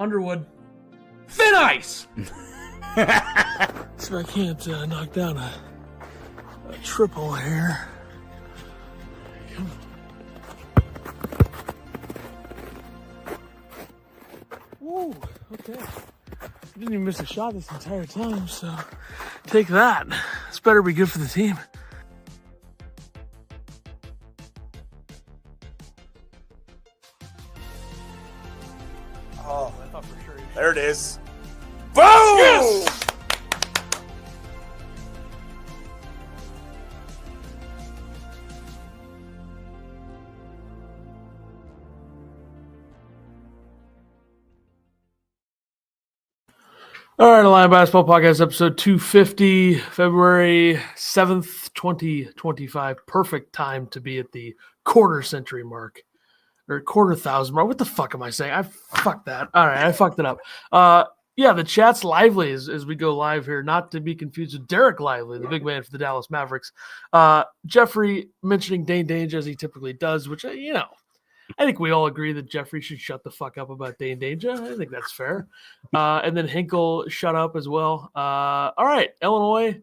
Underwood. Thin ice! So I can't knock down a triple here. Whoa, okay. I didn't even miss a shot this entire time, so take that. This better be good for the team. Oh, I thought for sure. there it is. Boom! Yes! All right, Illini Basketball Podcast, episode 250, February 7th, 2025. Perfect time to be at the quarter century mark, or quarter thousand mark. What the fuck am I saying? I fucked that. All right, I fucked it up. Yeah, the chat's lively as we go live here, not to be confused with Derek Lively, the big man for the Dallas Mavericks. Jeffrey mentioning Dane Dange as he typically does, which, I think we all agree that Jeffrey should shut the fuck up about Dane Dange. I think that's fair. And then Hinkle shut up as well. All right, Illinois.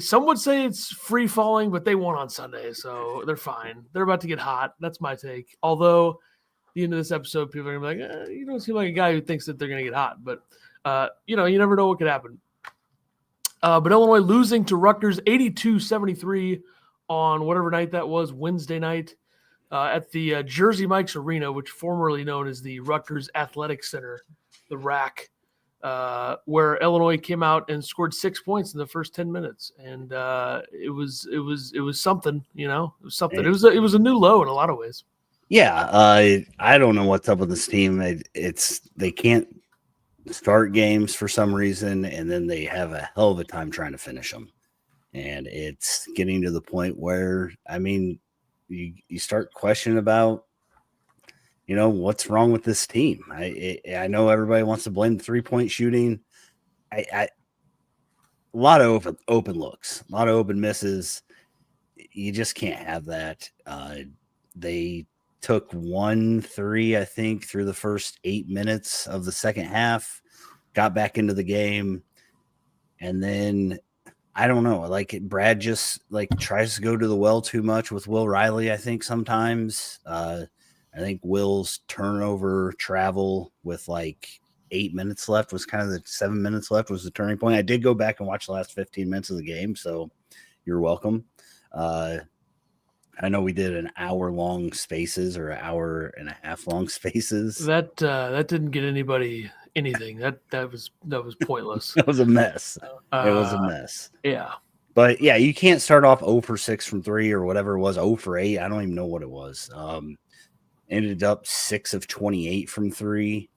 Some would say it's free falling, but they won on Sunday, so they're fine. They're about to get hot. That's my take. Although, at the end of this episode, people are going to be like, you don't seem like a guy who thinks that they're going to get hot. But, you never know what could happen. But Illinois losing to Rutgers 82-73 on whatever night that was, Wednesday night. At the Jersey Mike's Arena, which formerly known as the Rutgers Athletic Center, the RAC, where Illinois came out and scored 6 points in the first 10 minutes, and it was something, It was something. It was a new low in a lot of ways. Yeah, I don't know what's up with this team. They can't start games for some reason, and then they have a hell of a time trying to finish them, and it's getting to the point where you start questioning about, what's wrong with this team. I know everybody wants to blame the 3-point shooting. A lot of open looks, a lot of open misses. You just can't have that. They took 1-3, I think, through the first 8 minutes of the second half, got back into the game, and then I don't know. Brad just tries to go to the well too much with Will Riley. I think sometimes. I think Will's turnover travel with 8 minutes left was kind of the 7 minutes left was the turning point. I did go back and watch the last 15 minutes of the game, so you're welcome. I know we did an hour-long spaces or an hour and a half long spaces. That didn't get anybody anything. That was pointless. It was a mess. It was a mess. Yeah. But yeah, you can't start off 0 for 6 from 3 or whatever it was, 0 for 8. I don't even know what it was. Ended up 6 of 28 from 3.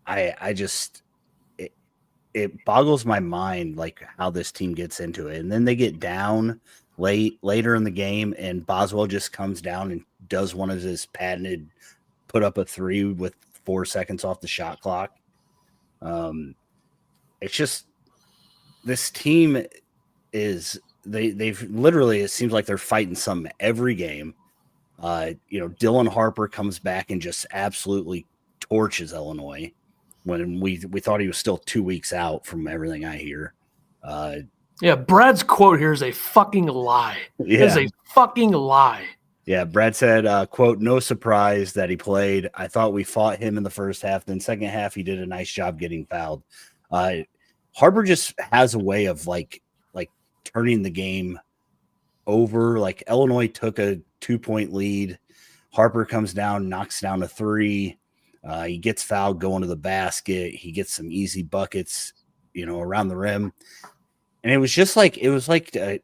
I just it boggles my mind how this team gets into it. And then they get down later in the game, and Boswell just comes down and does one of his patented put up a 3 with 4 seconds off the shot clock. It's just this team is they've literally, it seems like they're fighting something every game. Dylan Harper comes back and just absolutely torches Illinois when we thought he was still 2 weeks out from everything I hear. Yeah, Brad's quote here is a fucking lie. Yeah. It is a fucking lie. Yeah, Brad said, quote, "No surprise that he played. I thought we fought him in the first half. Then second half, he did a nice job getting fouled." Harper just has a way of turning the game over. Illinois took a 2-point lead. Harper comes down, knocks down a 3. He gets fouled going to the basket. He gets some easy buckets, around the rim. And it was just a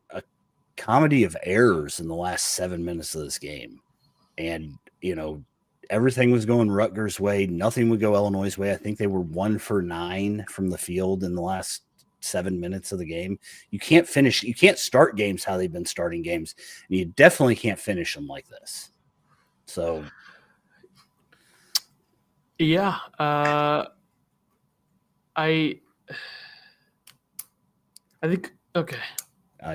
comedy of errors in the last 7 minutes of this game. And, everything was going Rutgers' way. Nothing would go Illinois' way. I think they were 1 for 9 from the field in the last 7 minutes of the game. You can't start games how they've been starting games. And you definitely can't finish them like this. So. Yeah. I think, okay.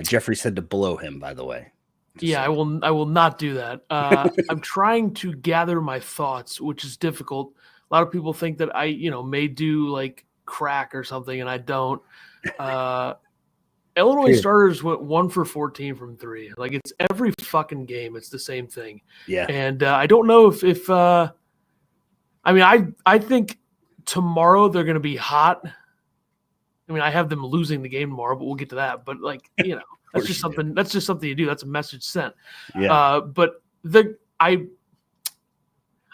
Jeffrey said to blow him, by the way. Yeah, I will not do that. I'm trying to gather my thoughts, which is difficult lot of people think that I, may do like crack or something, and I don't. Illinois Dude. starters went 1 for 14 from 3. Like, it's every fucking game. It's the same thing. Yeah. And I don't know if I think tomorrow they're going to be hot. I mean, I have them losing the game tomorrow, but we'll get to that. But that's just something. That's just something you do. That's a message sent. Yeah. But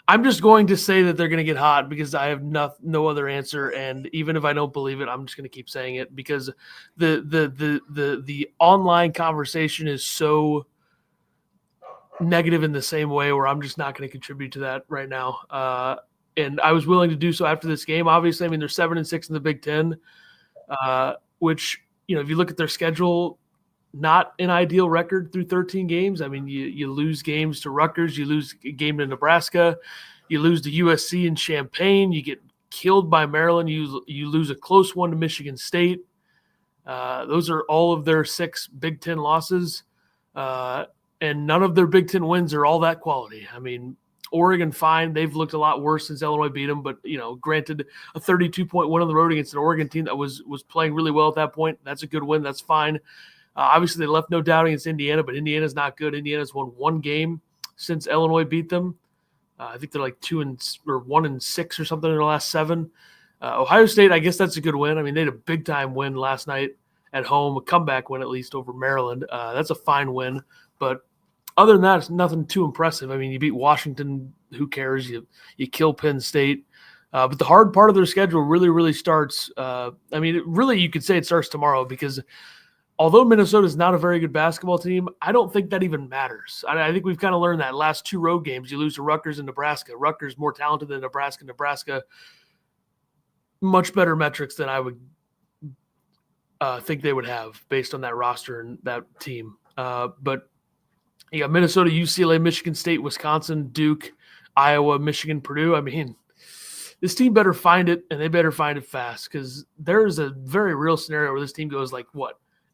I'm just going to say that they're going to get hot because I have no other answer. And even if I don't believe it, I'm just going to keep saying it because the online conversation is so negative in the same way where I'm just not going to contribute to that right now. And I was willing to do so after this game. Obviously, I mean, they're 7-6 in the Big Ten, which, if you look at their schedule, not an ideal record through 13 games. I mean, you lose games to Rutgers, you lose a game to Nebraska, you lose to USC and Champaign, you get killed by Maryland, you lose a close one to Michigan State. Those are all of their 6 Big Ten losses, and none of their Big Ten wins are all that quality. I mean, Oregon, fine. They've looked a lot worse since Illinois beat them, but, granted, a 32-point win on the road against an Oregon team that was playing really well at that point. That's a good win. That's fine. Obviously, they left no doubt against Indiana, but Indiana's not good. Indiana's won 1 game since Illinois beat them. I think they're like 1-6 or something in their last 7. Ohio State, I guess that's a good win. I mean, they had a big-time win last night at home, a comeback win at least over Maryland. That's a fine win. But other than that, it's nothing too impressive. I mean, you beat Washington. Who cares? You kill Penn State. But the hard part of their schedule really, really starts. You could say it starts tomorrow because although Minnesota is not a very good basketball team, I don't think that even matters. I think we've kind of learned that last 2 road games, you lose to Rutgers and Nebraska. Rutgers more talented than Nebraska. Nebraska, much better metrics than I would think they would have based on that roster and that team. But you got Minnesota, UCLA, Michigan State, Wisconsin, Duke, Iowa, Michigan, Purdue. I mean, this team better find it, and they better find it fast because there's a very real scenario where this team goes like,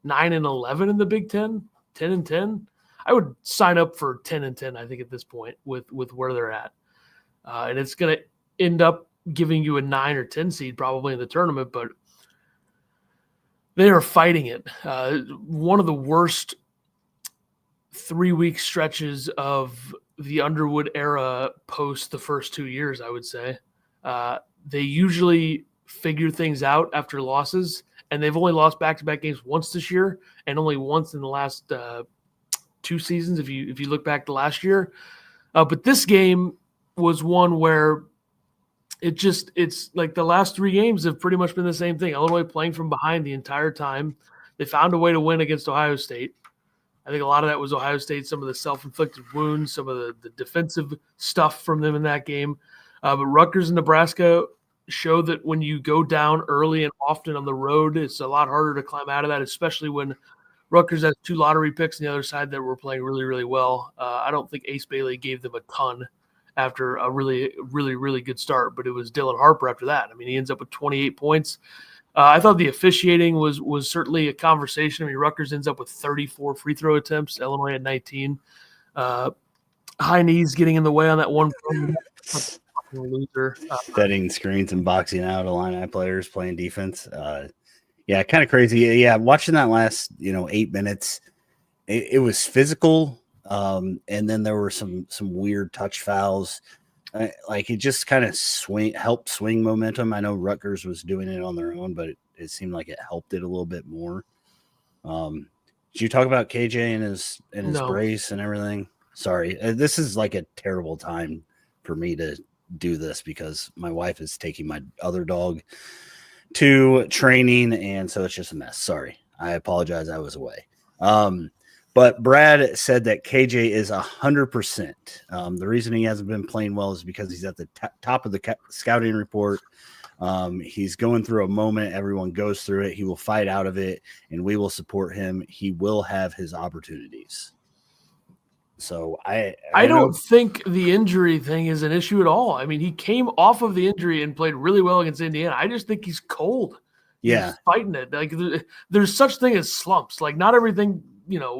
9-11 in the Big Ten, 10-10. I would sign up for 10-10. I think at this point with where they're at, and it's going to end up giving you a 9 or 10 seed probably in the tournament. But they are fighting it. One of the worst 3-week stretches of the Underwood era post the first 2 years, I would say. They usually figure things out after losses. And they've only lost back-to-back games once this year, and only once in the last 2 seasons. If you look back to last year, but this game was one where it's like the last 3 games have pretty much been the same thing. Illinois playing from behind the entire time. They found a way to win against Ohio State. I think a lot of that was Ohio State, some of the self-inflicted wounds, some of the defensive stuff from them in that game. But Rutgers and Nebraska show that when you go down early and often on the road, it's a lot harder to climb out of that, especially when Rutgers has 2 lottery picks on the other side that were playing really, really well. I don't think Ace Bailey gave them a ton after a really, really, really good start, but it was Dylan Harper after that. I mean, he ends up with 28 points. I thought the officiating was certainly a conversation. I mean, Rutgers ends up with 34 free throw attempts. Illinois had 19. High knees getting in the way on that one. Loser. Setting screens and boxing out Illini players playing defense. Yeah, kind of crazy. Yeah, watching that last 8 minutes, it was physical, and then there were some weird touch fouls. Like it just kind of helped swing momentum. I know Rutgers was doing it on their own, but it seemed like it helped it a little bit more. Did you talk about KJ and his No. brace and everything? Sorry, this is like a terrible time for me to do this because my wife is taking my other dog to training, and so it's just a mess. Sorry, I apologize. I was away. But Brad said that KJ is 100%. The reason he hasn't been playing well is because he's at the top of the scouting report. He's going through a moment. Everyone goes through it. He will fight out of it, and we will support him. He will have his opportunities. So I don't think the injury thing is an issue at all. I mean, he came off of the injury and played really well against Indiana. I just think he's cold. Yeah. He's fighting it. Like there's such thing as slumps. Like not everything,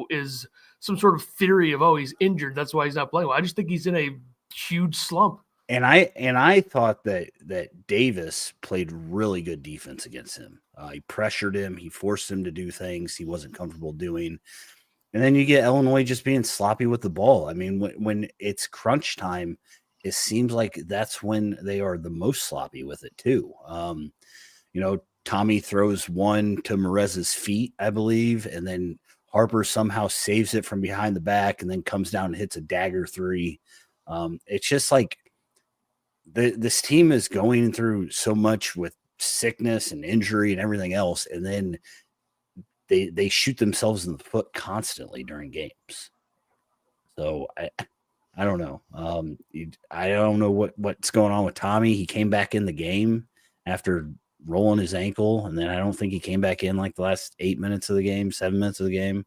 is some sort of theory of, he's injured. That's why he's not playing well. I just think he's in a huge slump. I thought that Davis played really good defense against him. He pressured him. He forced him to do things he wasn't comfortable doing. And then you get Illinois just being sloppy with the ball. I mean, when it's crunch time, it seems like that's when they are the most sloppy with it too. Tommy throws one to Merez's feet, I believe, and then Harper somehow saves it from behind the back and then comes down and hits a dagger three. It's just like this team is going through so much with sickness and injury and everything else, and then they shoot themselves in the foot constantly during games. So I don't know. I don't know what's going on with Tommy. He came back in the game after rolling his ankle, and then I don't think he came back in like the last 8 minutes of the game, 7 minutes of the game.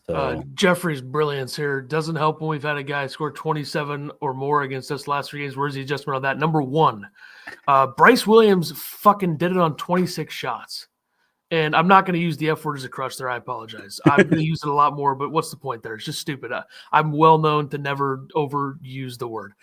So Jeffrey's brilliance here doesn't help when we've had a guy score 27 or more against us last 3 games. Where's the adjustment on that? Number one, Bryce Williams fucking did it on 26 shots. And I'm not going to use the F word as a crush there. I apologize. I'm going to use it a lot more, but what's the point there? It's just stupid. I'm well known to never overuse the word.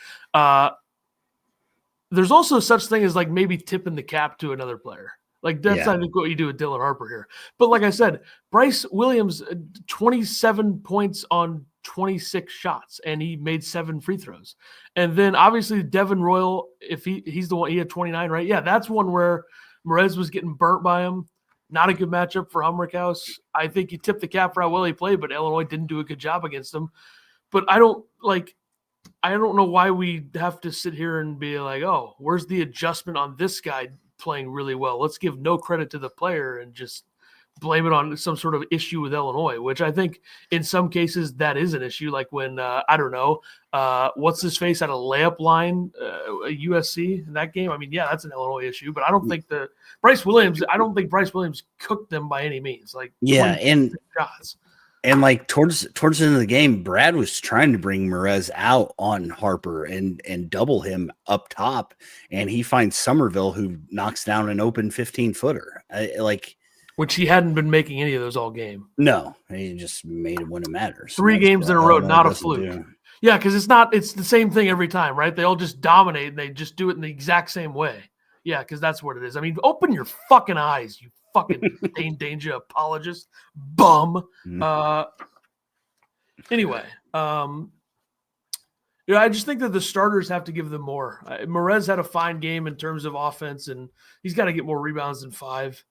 There's also such thing as like maybe tipping the cap to another player. Like that's I think what you do with Dylan Harper here. But like I said, Bryce Williams, 27 points on 26 shots, and he made 7 free throws. And then obviously Devin Royal, if he's the one, he had 29, right? Yeah, that's one where Merez was getting burnt by him. Not a good matchup for Humrickhouse. I think he tipped the cap for how well he played, but Illinois didn't do a good job against him. But I don't know why we have to sit here and be like, oh, where's the adjustment on this guy playing really well? Let's give no credit to the player and just blame it on some sort of issue with Illinois, which I think in some cases that is an issue. Like when, what's his face at a layup line, USC in that game. I mean, yeah, that's an Illinois issue, but I don't think Bryce Williams cooked them by any means. Like, and shots. And like towards the end of the game, Brad was trying to bring Merez out on Harper and double him up top, and he finds Somerville, who knocks down an open 15-footer. Which he hadn't been making any of those all game. No, he just made it when it matters. 3 games in a row, not a fluke. Yeah, because it's the same thing every time, right? They all just dominate and they just do it in the exact same way. Yeah, because that's what it is. I mean, open your fucking eyes, you fucking Dane Danger apologist, bum. Anyway, I just think that the starters have to give them more. Merez had a fine game in terms of offense, and he's got to get more rebounds than 5.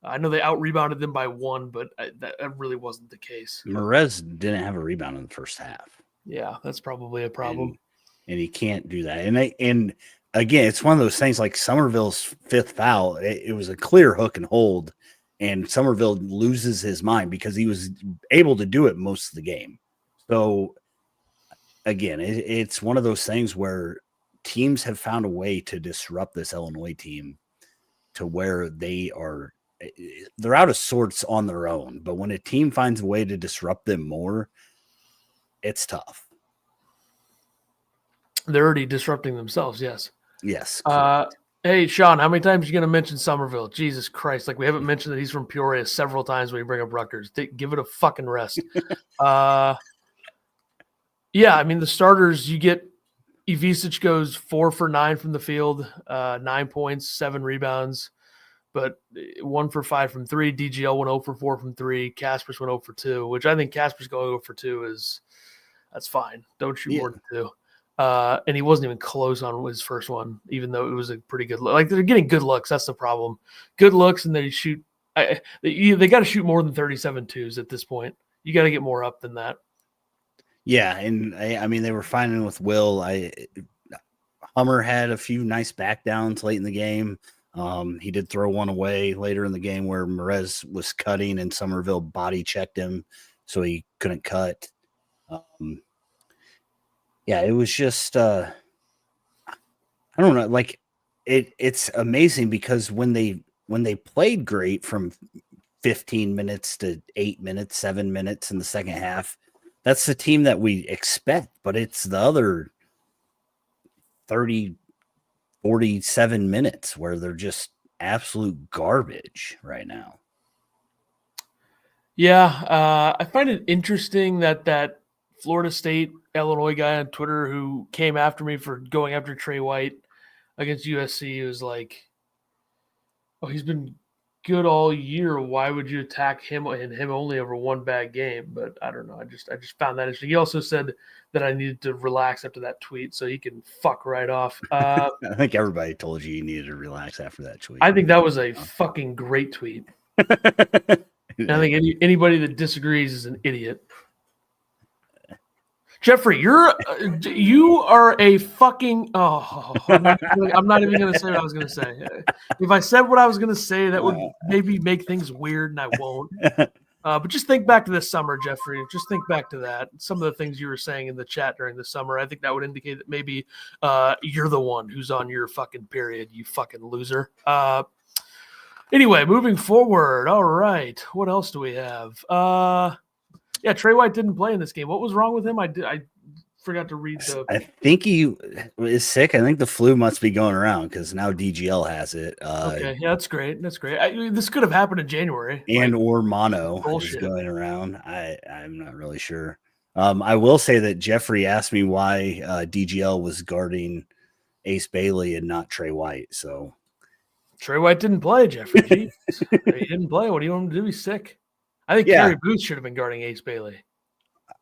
I know they out-rebounded them by 1, but that really wasn't the case. Merez didn't have a rebound in the first half. Yeah, that's probably a problem. And he can't do that. And again, it's one of those things like Somerville's 5th foul. It was a clear hook and hold, and Somerville loses his mind because he was able to do it most of the game. So, again, it's one of those things where teams have found a way to disrupt this Illinois team to where they're out of sorts on their own. But when a team finds a way to disrupt them more, it's tough. They're already disrupting themselves, yes. Yes. Hey, Sean, how many times are you going to mention Somerville? Jesus Christ. Like, we haven't mentioned that he's from Peoria several times when you bring up Rutgers. Give it a fucking rest. Yeah, I mean, the starters, you get Ivisic goes 4 for 9 from the field, 9 points, 7 rebounds, but 1 for 5 from 3. DGL went 0 for 4 from 3. Kaspers went 0 for 2, which I think Kaspers going 0 for 2 that's fine. Don't shoot more than 2. And he wasn't even close on his first one, even though it was a pretty good look. Like, they're getting good looks. That's the problem. Good looks, and they shoot. They got to shoot more than 37 twos at this point. You got to get more up than that. Yeah, and I mean, they were finding with Will. Hummer had a few nice back downs late in the game. He did throw one away later in the game where Merez was cutting and Somerville body checked him, so he couldn't cut. Yeah, it was just I don't know. Like it's amazing because when they played great from 15 minutes to 8 minutes, 7 minutes in the second half, that's the team that we expect, but it's the other 30, 47 minutes where they're just absolute garbage right now. Yeah, I find it interesting that Florida State Illinois guy on Twitter who came after me for going after Trey White against USC. He was like, "Oh, he's been good all year. Why would you attack him and him only over one bad game?" But I don't know. I just found that interesting. He also said that I needed to relax after that tweet, so he can fuck right off. I think everybody told you needed to relax after that tweet. I think that was a fucking great tweet. And I think anybody that disagrees is an idiot. Jeffrey, you are a fucking. Oh, I'm not even going to say what I was going to say. If I said what I was going to say, that would maybe make things weird, and I won't. But just think back to this summer, Jeffrey. Just think back to that. Some of the things you were saying in the chat during the summer, I think that would indicate that maybe you're the one who's on your fucking period, you fucking loser. Anyway, moving forward. All right. What else do we have? Yeah, Trey White didn't play in this game. What was wrong with him? I forgot to read the. I think he is sick. I think the flu must be going around because now DGL has it. Okay, yeah, that's great. That's great. This could have happened in January. And or mono is going around. I'm not really sure. I will say that Jeffrey asked me why DGL was guarding Ace Bailey and not Trey White. So Trey White didn't play, Jeffrey. He didn't play. What do you want him to do? He's sick. I think Kerry Booth should have been guarding Ace Bailey.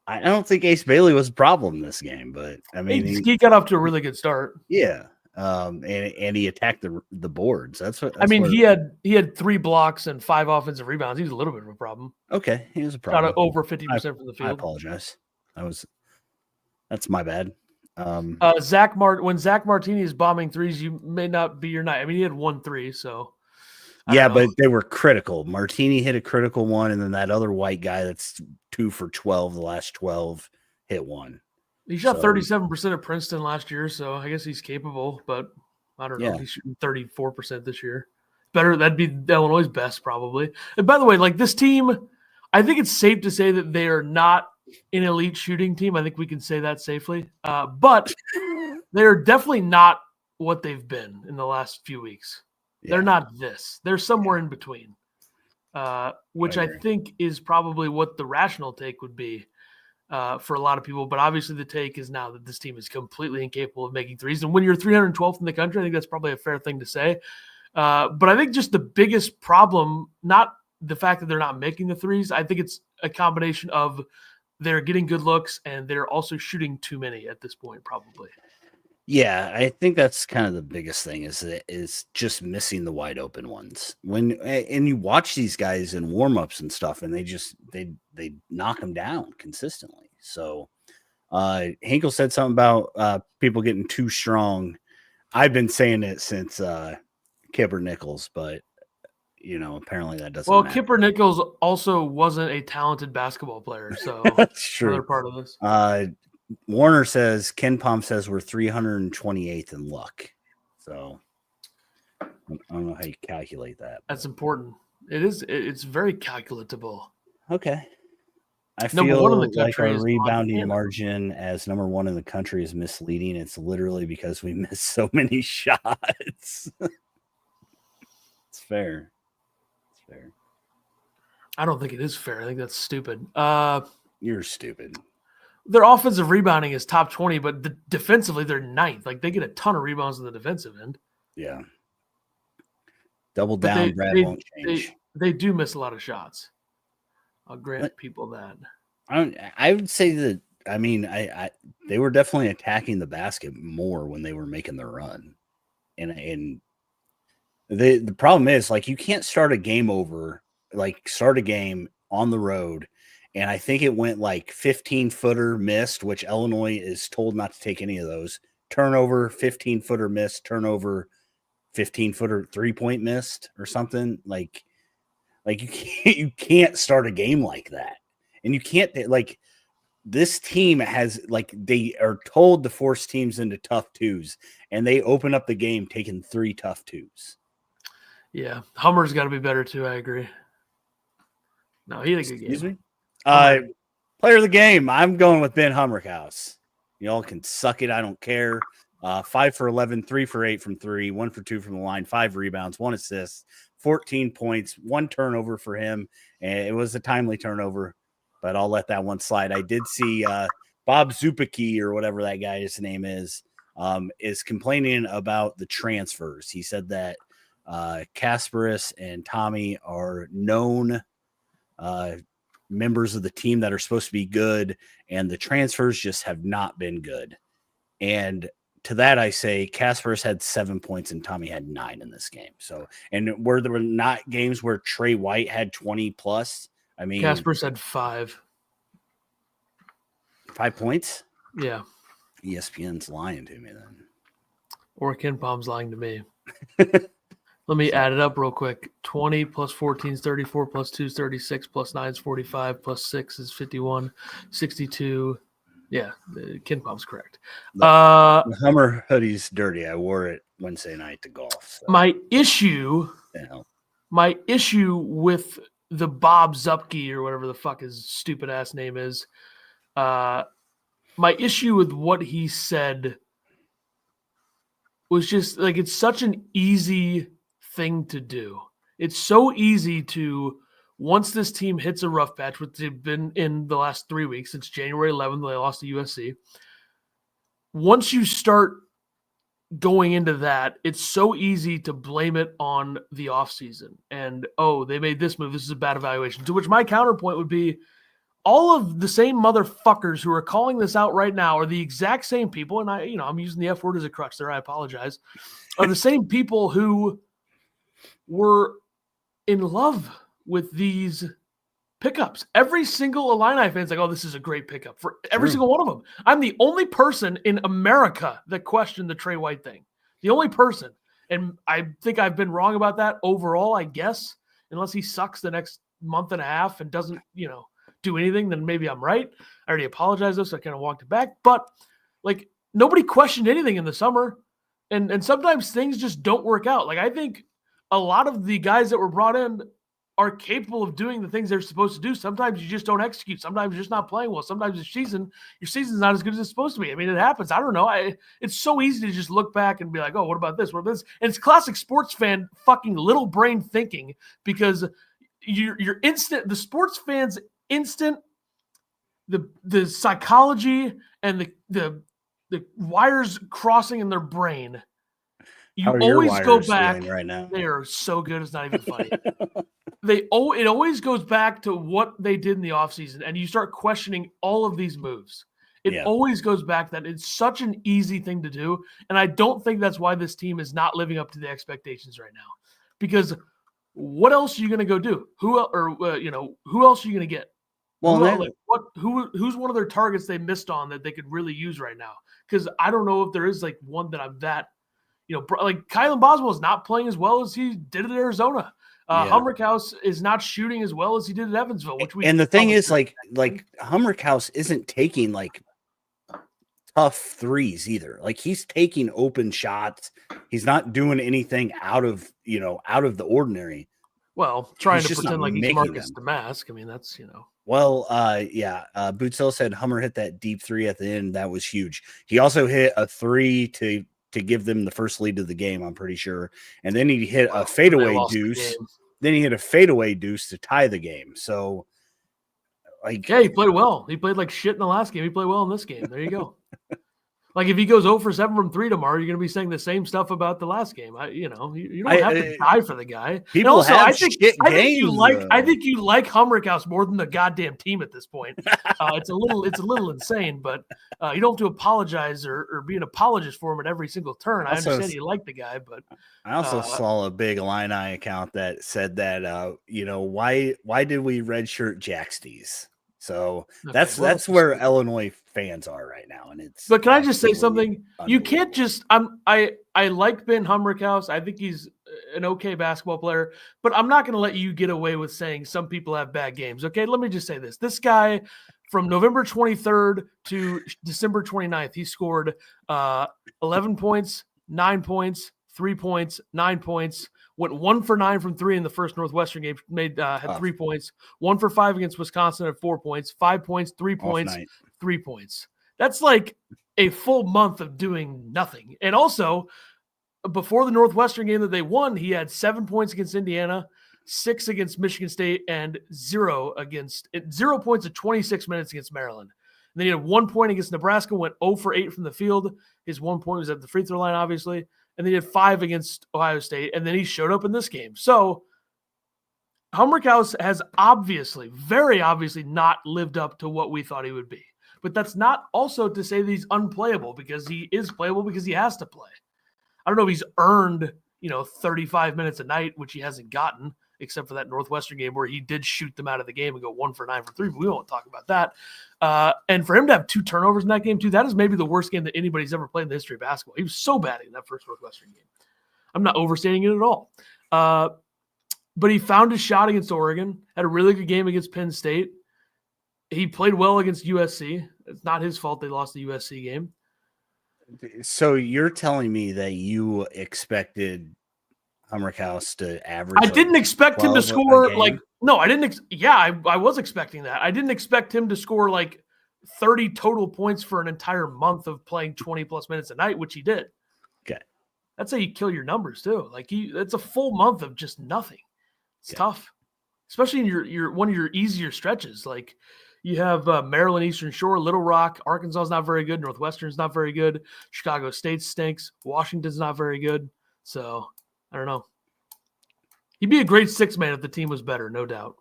I don't think Ace Bailey was a problem this game, but I mean he got off to a really good start. Yeah, and he attacked the boards. That's what he had 3 blocks and 5 offensive rebounds. He was a little bit of a problem. Okay, he was a problem. Got over 50% from the field. I apologize. That's my bad. When Zach Martini is bombing threes, you may not be your night. I mean, he had 1 3, so. Yeah, but they were critical. Martini hit a critical one, and then that other white guy that's 2 for 12, the last 12, hit 1. He shot 37% at Princeton last year, so I guess he's capable, but I don't know. He's shooting 34% this year. Better, that'd be Illinois' best, probably. And by the way, like this team, I think it's safe to say that they are not an elite shooting team. I think we can say that safely. But they're definitely not what they've been in the last few weeks. They're not this. They're somewhere in between, which I think is probably what the rational take would be for a lot of people. But obviously the take is now that this team is completely incapable of making threes. And when you're 312th in the country, I think that's probably a fair thing to say. But I think just the biggest problem, not the fact that they're not making the threes, I think it's a combination of they're getting good looks and they're also shooting too many at this point, probably. Yeah, I think that's kind of the biggest thing is just missing the wide open ones. And you watch these guys in warmups and stuff, and they knock them down consistently. So Hinkle said something about people getting too strong. I've been saying it since Kipper Nichols, but apparently that doesn't. Well, matter. Kipper Nichols also wasn't a talented basketball player, so that's true. Another part of this. Warner says Ken Palm says we're 328th in luck. So I don't know how you calculate that. That's important. It is. It's very calculatable. Okay. I number feel one in the like country our is rebounding Montana. Margin as number 1 in the country is misleading. It's literally because we miss so many shots. It's fair. It's fair. I don't think it is fair. I think that's stupid. You're stupid. Their offensive rebounding is top 20, but defensively they're 9th. Like they get a ton of rebounds on the defensive end. Yeah. Double down, Brad won't change. They do miss a lot of shots. I'll grant people that. I would say that. I mean, they were definitely attacking the basket more when they were making their run, and the problem is like you can't start a game on the road. And I think it went like 15-footer missed, which Illinois is told not to take any of those. Turnover, 15-footer missed. Turnover, 15-footer 3-point missed or something. Like you can't start a game like that. And you can't this team has they are told to force teams into tough twos, and they open up the game taking 3 tough twos. Yeah, Hummer's got to be better too. I agree. No, he had a good game. Excuse me. Player of the game, I'm going with Ben Hummerhouse. Y'all can suck it. I don't care. 5 for 11, 3 for 8 from 3, 1 for 2 from the line, 5 rebounds, 1 assist, 14 points, 1 turnover for him. And it was a timely turnover, but I'll let that one slide. I did see Bob Zupicki or whatever that guy's name is complaining about the transfers. He said that Kasparis and Tommy are known members of the team that are supposed to be good, and the transfers just have not been good. And to that, I say Kasparis had 7 points and Tommy had 9 in this game. So, and where there were not games where Trey White had 20 plus. I mean, Kasparis had 5. 5 points? Yeah. ESPN's lying to me then. Or Ken Palm's lying to me. Let me add it up real quick. 20 plus 14 is 34, plus 2 is 36, plus 9 is 45, plus 6 is 51, 62. Yeah, Ken Palm's correct. The Hummer hoodie's dirty. I wore it Wednesday night to golf. So. My issue with the Bob Zupke or whatever the fuck his stupid ass name is, my issue with what he said was just like, it's such an easy thing to do. It's so easy to, once this team hits a rough patch, which they've been in the last 3 weeks, since January 11th, they lost to USC. Once you start going into that, it's so easy to blame it on the offseason. And, oh, they made this move. This is a bad evaluation. To which my counterpoint would be, all of the same motherfuckers who are calling this out right now are the exact same people, and I'm using the F word as a crutch there, I apologize, are the same people who were in love with these pickups. Every single Illini fan's like, oh, this is a great pickup for every single one of them. I'm the only person in America that questioned the Trey White thing. The only person. And I think I've been wrong about that overall, I guess, unless he sucks the next month and a half and doesn't, do anything, then maybe I'm right. I already apologized though, so I kind of walked it back. But like, nobody questioned anything in the summer. And sometimes things just don't work out. Like, I think a lot of the guys that were brought in are capable of doing the things they're supposed to do. Sometimes you just don't execute. Sometimes you're just not playing well. Sometimes your season's not as good as it's supposed to be. I mean, it happens. I don't know. It's so easy to just look back and be like, oh, what about this? What about this? And it's classic sports fan fucking little brain thinking, because you're instant, the sports fans instant, the psychology and the wires crossing in their brain. You always go back right now. They are so good, it's not even funny. It always goes back to what they did in the offseason, and you start questioning all of these moves. It always goes back that it's such an easy thing to do, and I don't think that's why this team is not living up to the expectations right now. Because what else are you going to go do? Who else are you going to get? Well, who's one of their targets they missed on that they could really use right now? Because I don't know if there is like one that I'm that, like Kylan Boswell is not playing as well as he did at Arizona. Hummerkaus is not shooting as well as he did at Evansville. And the thing is, like Hummerkaus isn't taking like tough threes either. Like, he's taking open shots. He's not doing anything out of the ordinary. Well, trying to pretend like he's Marcus Damask. I mean, that's, Well, Bootsell said Hummer hit that deep three at the end. That was huge. He also hit a three to give them the first lead of the game, I'm pretty sure. And then he hit a fadeaway deuce. Then he hit a fadeaway deuce to tie the game. So, like, yeah, he played well. He played like shit in the last game. He played well in this game. There you go. Like, if he goes 0 for 7 from 3 tomorrow, you're going to be saying the same stuff about the last game. You don't have to die for the guy. People also, I think you like Hummerkaus more than the goddamn team at this point. It's a little insane, but you don't have to apologize or be an apologist for him at every single turn. I understand you like the guy, but I also saw a big Illini account that said that why did we redshirt Jaxties? So that's where Illinois fans are right now, and it's. But can I just say something? You can't just. I like Ben Hummerkaus. I think he's an okay basketball player, but I'm not going to let you get away with saying some people have bad games. Okay, let me just say this: this guy, from November 23rd to December 29th, he scored 11 points, 9 points, 3 points, 9 points. Went 1 for 9 from 3 in the first Northwestern game. Had 3 points. 1 for 5 against Wisconsin at 4 points. 5 points, 3 points, 3 points. That's like a full month of doing nothing. And also, before the Northwestern game that they won, he had 7 points against Indiana, 6 against Michigan State, and 0 points at 26 minutes against Maryland. then he had 1 point against Nebraska, went 0 for 8 from the field. His 1 point was at the free throw line, obviously. And then he had 5 against Ohio State, and then he showed up in this game. So Hummerkaus has obviously, very obviously, not lived up to what we thought he would be. But that's not also to say that he's unplayable, because he is playable because he has to play. I don't know if he's earned, 35 minutes a night, which he hasn't gotten, except for that Northwestern game where he did shoot them out of the game and go 1 for 9 for 3. But we won't talk about that. And for him to have 2 turnovers in that game, too, that is maybe the worst game that anybody's ever played in the history of basketball. He was so bad in that first Northwestern game. I'm not overstating it at all. But he found his shot against Oregon, had a really good game against Penn State. He played well against USC. It's not his fault they lost the USC game. So you're telling me that you expected Hummerkaus to average? I didn't expect him to score no, I didn't. I was expecting that. I didn't expect him to score 30 total points for an entire month of playing 20 plus minutes a night, which he did. Okay. That's how you kill your numbers too. It's a full month of just nothing. It's tough, especially in your one of your easier stretches. You have Maryland, Eastern Shore, Little Rock, Arkansas is not very good. Northwestern's not very good. Chicago State stinks. Washington's not very good. So I don't know. He'd be a great 6-man if the team was better, no doubt.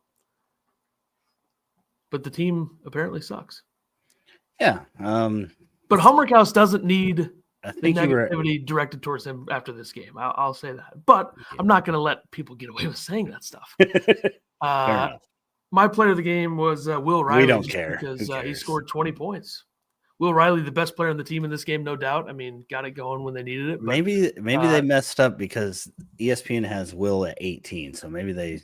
But the team apparently sucks. Yeah. But Hummerkaus doesn't need the negativity right. directed towards him after this game. I'll say that. But I'm not going to let people get away with saying that stuff. My player of the game was Will Riley. We don't care. Because he scored 20 points. Will Riley, the best player on the team in this game, no doubt. I mean, got it going when they needed it. But, maybe they messed up because ESPN has Will at 18. So maybe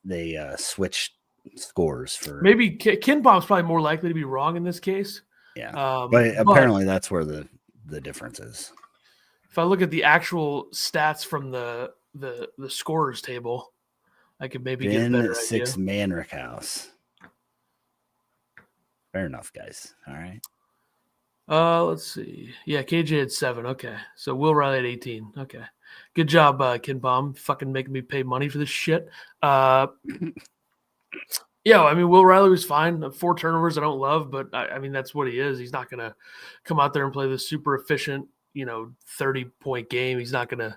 they switched scores for. Maybe Ken Palm's probably more likely to be wrong in this case. Yeah, but apparently that's where the difference is. If I look at the actual stats from the scorers table, I could maybe get a better idea. 6-man Rickhouse. Fair enough, guys. All right. Let's see. Yeah, KJ had 7. Okay. So Will Riley at 18. Okay. Good job, Ken Palm. Fucking making me pay money for this shit. Yeah, I mean, Will Riley was fine. 4 turnovers I don't love, but I mean, that's what he is. He's not going to come out there and play this super efficient, 30-point game. He's not going to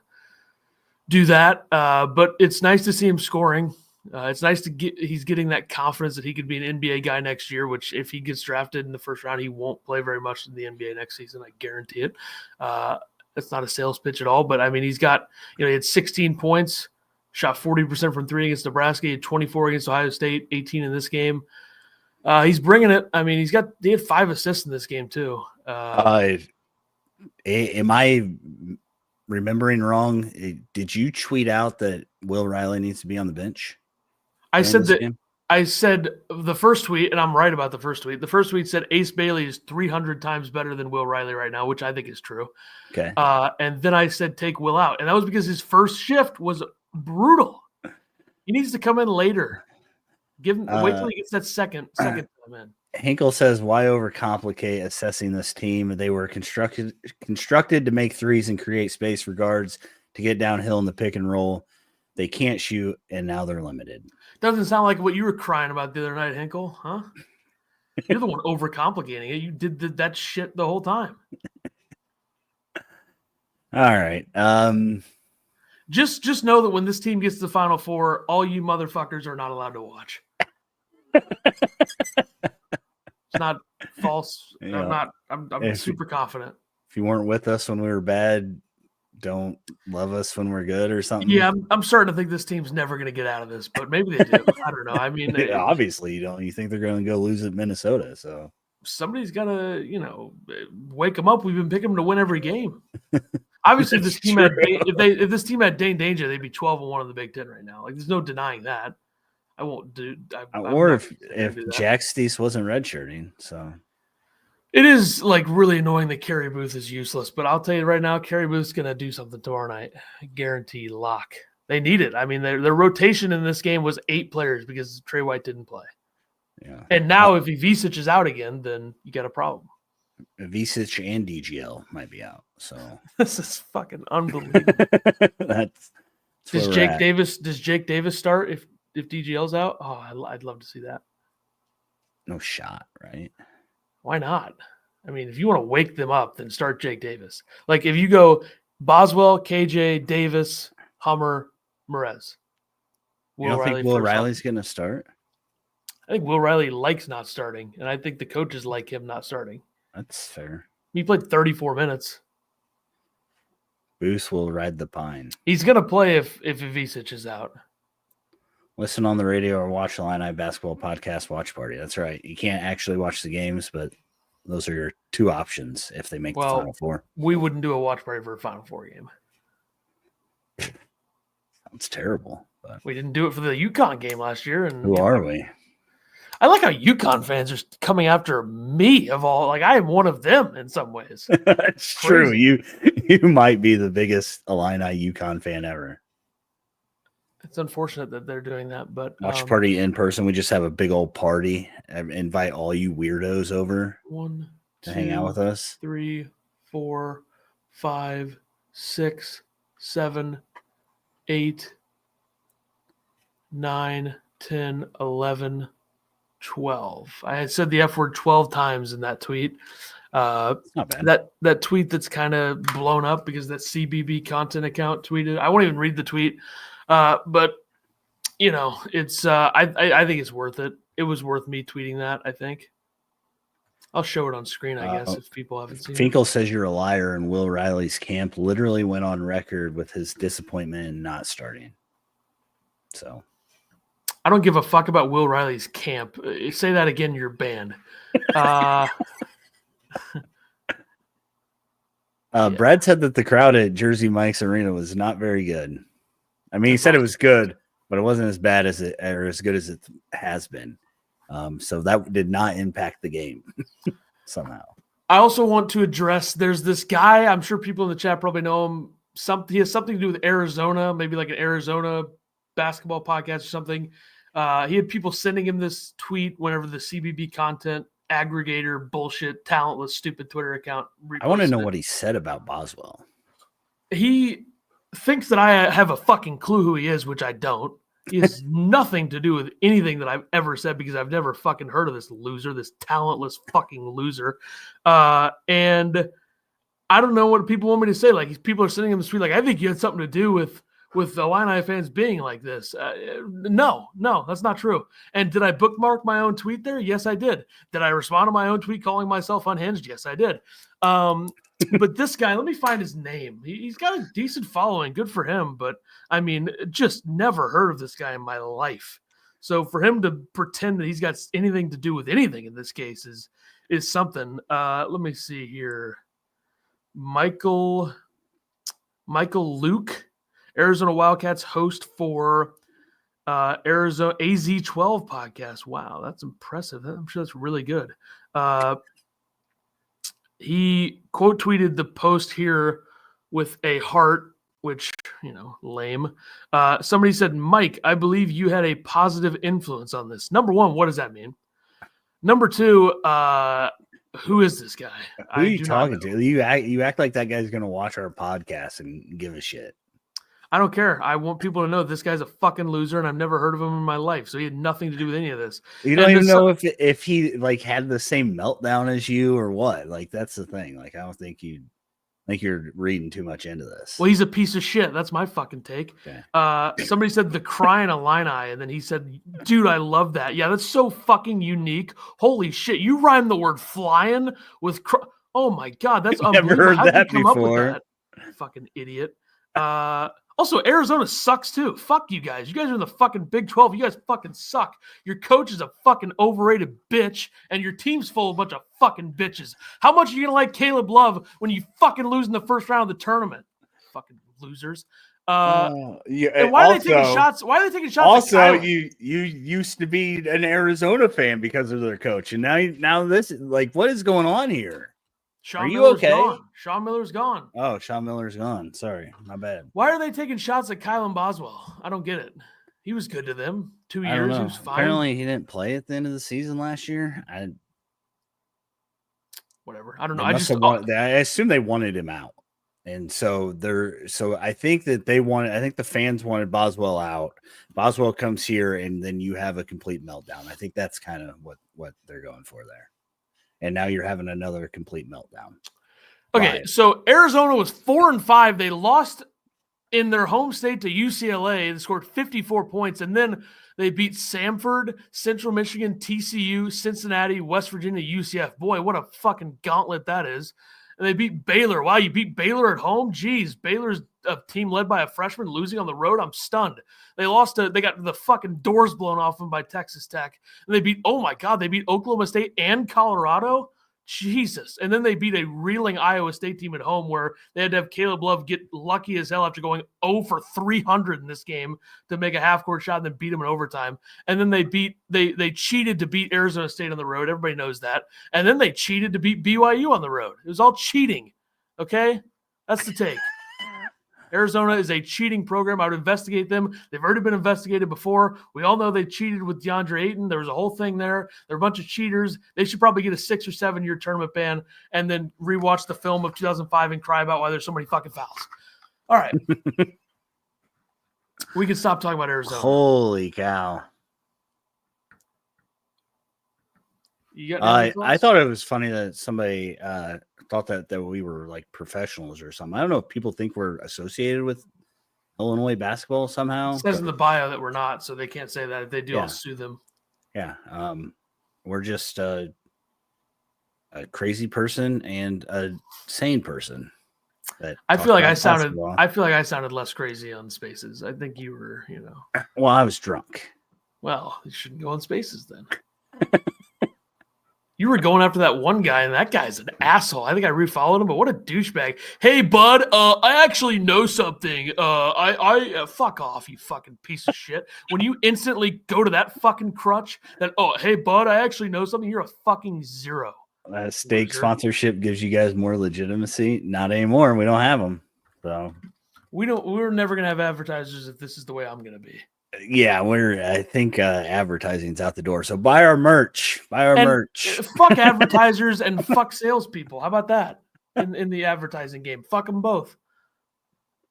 do that. But it's nice to see him scoring. It's nice he's getting that confidence that he could be an NBA guy next year, which if he gets drafted in the first round, he won't play very much in the NBA next season. I guarantee it. That's not a sales pitch at all, but I mean, he's got, he had 16 points, shot 40% from 3 against Nebraska. He had 24 against Ohio State, 18 in this game. He's bringing it. I mean, he had 5 assists in this game too. Am I remembering wrong? Did you tweet out that Will Riley needs to be on the bench? I said the first tweet, and I'm right about the first tweet. The first tweet said Ace Bailey is 300 times better than Will Riley right now, which I think is true. Okay. And then I said take Will out, and that was because his first shift was brutal. He needs to come in later. Wait till he gets that second time in. Hinkle says, why overcomplicate assessing this team? They were constructed to make threes and create space for guards to get downhill in the pick and roll. They can't shoot, and now they're limited. Doesn't sound like what you were crying about the other night, Hinkle, huh? You're the one overcomplicating it. You did that shit the whole time. All right. Just know that when this team gets to the Final Four, all you motherfuckers are not allowed to watch. It's not false. Yeah. I'm super confident. If you weren't with us when we were bad, don't love us when we're good or something. Yeah, I'm starting to think this team's never going to get out of this, but maybe they do. I don't know. I mean, obviously you don't. You think they're going to go lose at Minnesota? So somebody's got to, wake them up. We've been picking them to win every game. Obviously, if this team had Dane Danger, they'd be 12-1 in the Big Ten right now. Like, there's no denying that. I won't do. Or if Jack Steese wasn't redshirting, so. It is really annoying that Kerry Booth is useless, but I'll tell you right now, Kerry Booth's going to do something tomorrow night. Guarantee lock. They need it. I mean, their rotation in this game was 8 players because Trey White didn't play. Yeah. And now if Ivisic is out again, then you got a problem. Ivisic and DGL might be out. So this is fucking unbelievable. Does Jake Davis start if DGL's out? Oh, I'd love to see that. No shot, right? Why not? I mean, if you want to wake them up, then start Jake Davis. Like if you go Boswell, KJ, Davis, Hummer, Merez. You don't think Will Riley's going to start? I think Will Riley likes not starting, and I think the coaches like him not starting. That's fair. He played 34 minutes. Booth will ride the pine. He's going to play if Ivicic is out. Listen on the radio or watch the Illini Basketball Podcast watch party. That's right. You can't actually watch the games, but those are your two options if they make the Final Four. We wouldn't do a watch party for a Final Four game. Sounds terrible. But we didn't do it for the UConn game last year. And who are we? I like how UConn fans are coming after me of all. Like I am one of them in some ways. That's true. You might be the biggest Illini UConn fan ever. It's unfortunate that they're doing that, but watch party in person. We just have a big old party. Invite all you weirdos over to hang out with us. 3, 4, 5, 6, 7, 8, 9, 10, 11, 12. I had said the F word 12 times in that tweet. Not bad. That tweet that's kind of blown up because that CBB content account tweeted. I won't even read the tweet. But you know, it's I think it's worth it. It was worth me tweeting that, I think. I'll show it on screen, I guess, if people haven't seen Finkel says you're a liar, and Will Riley's camp literally went on record with his disappointment in not starting. So I don't give a fuck about Will Riley's camp. Say that again, you're banned. Brad said that the crowd at Jersey Mike's Arena was not very good. I mean, he said it was good, but it wasn't as bad as it or as good as it has been. So that did not impact the game somehow. I also want to address there's this guy, I'm sure people in the chat probably know him. He has something to do with Arizona, maybe like an Arizona basketball podcast or something. He had people sending him this tweet whenever the CBB content aggregator bullshit, talentless, stupid Twitter account. I want to know what he said about Boswell. He thinks that I have a fucking clue who he is, which I don't. He has nothing to do with anything that I've ever said because I've never fucking heard of this loser, this talentless fucking loser. And I don't know what people want me to say. Like, people are sending him this tweet like, I think you had something to do with the Illini fans being like this. No, that's not true. And did I bookmark my own tweet there? Yes, I did. Did I respond to my own tweet calling myself unhinged? Yes, I did. But this guy, let me find his name. He's got a decent following. Good for him. But, I mean, just never heard of this guy in my life. So for him to pretend that he's got anything to do with anything in this case is something. Let me see here. Michael Luke, Arizona Wildcats host for Arizona AZ12 podcast. Wow, that's impressive. I'm sure that's really good. He quote tweeted the post here with a heart, which, you know, lame. Somebody said, Mike, I believe you had a positive influence on this. Number one, what does that mean? Number two, who is this guy? Who are you talking to? You act like that guy's going to watch our podcast and give a shit. I don't care. I want people to know this guy's a fucking loser, and I've never heard of him in my life. So he had nothing to do with any of this. You don't even know if he like had the same meltdown as you or what. Like, that's the thing. Like, I don't think you're reading too much into this. Well, he's a piece of shit. That's my fucking take. Okay. Somebody said the crying Illini, and then he said, dude, I love that. Yeah, that's so fucking unique. Holy shit. You rhyme the word flying with oh my God, that's unbelievable. Never heard How did that you come before. Up with that? Fucking idiot. Also, Arizona sucks too. Fuck you guys. You guys are in the fucking Big 12. You guys fucking suck. Your coach is a fucking overrated bitch, and your team's full of a bunch of fucking bitches. How much are you going to like Caleb Love when you fucking lose in the first round of the tournament? Fucking losers. And why are they taking shots? Why are they taking shots? Also, you used to be an Arizona fan because of their coach, and now this is like, what is going on here? Sean are you Miller's okay? Gone. Sean Miller's gone. Oh, Sean Miller's gone. Sorry, my bad. Why are they taking shots at Kylan Boswell? I don't get it. He was good to them. 2 years, he was fine. Apparently, he didn't play at the end of the season last year. Whatever. I don't know. I assume they wanted him out, and so I think that I think the fans wanted Boswell out. Boswell comes here, and then you have a complete meltdown. I think that's kind of what they're going for there. and now you're having another complete meltdown. Okay, so Arizona was 4-5. They lost in their home state to UCLA. They scored 54 points, and then they beat Samford, Central Michigan, TCU, Cincinnati, West Virginia, UCF. Boy, what a fucking gauntlet that is. And they beat Baylor. Wow, you beat Baylor at home? Jeez, Baylor's a team led by a freshman losing on the road. I'm stunned. They got the fucking doors blown off them by Texas Tech. And they beat Oklahoma State and Colorado. Jesus. And then they beat a reeling Iowa State team at home where they had to have Caleb Love get lucky as hell after going 0 for 300 in this game to make a half-court shot and then beat them in overtime. And then they cheated to beat Arizona State on the road. Everybody knows that. And then they cheated to beat BYU on the road. It was all cheating. Okay? That's the take. Arizona is a cheating program. I would investigate them. They've already been investigated before. We all know they cheated with DeAndre Ayton. There was a whole thing there. They're a bunch of cheaters. They should probably get a 6 or 7 year tournament ban and then rewatch the film of 2005 and cry about why there's so many fucking fouls. All right. We can stop talking about Arizona. Holy cow. You got I thought it was funny that somebody thought that we were like professionals or something. I don't know if people think we're associated with Illinois basketball somehow. It says in the bio that we're not, so they can't say that. If they do, I'll sue them. Yeah. We're just a crazy person and a sane person. I feel like I sounded less crazy on Spaces. I think you were, Well, I was drunk. Well, you shouldn't go on Spaces then. You were going after that one guy, and that guy's an asshole. I think I refollowed him, but what a douchebag. Hey, bud, I actually know something. I fuck off, you fucking piece of shit. When you instantly go to that fucking crutch, that, hey, bud, I actually know something, you're a fucking zero. Steak sponsorship gives you guys more legitimacy. Not anymore. We don't have them. So we're never going to have advertisers if this is the way I'm going to be. Yeah, I think advertising's out the door. So buy our merch. Merch. Fuck advertisers and fuck salespeople. How about that? In the advertising game, fuck them both.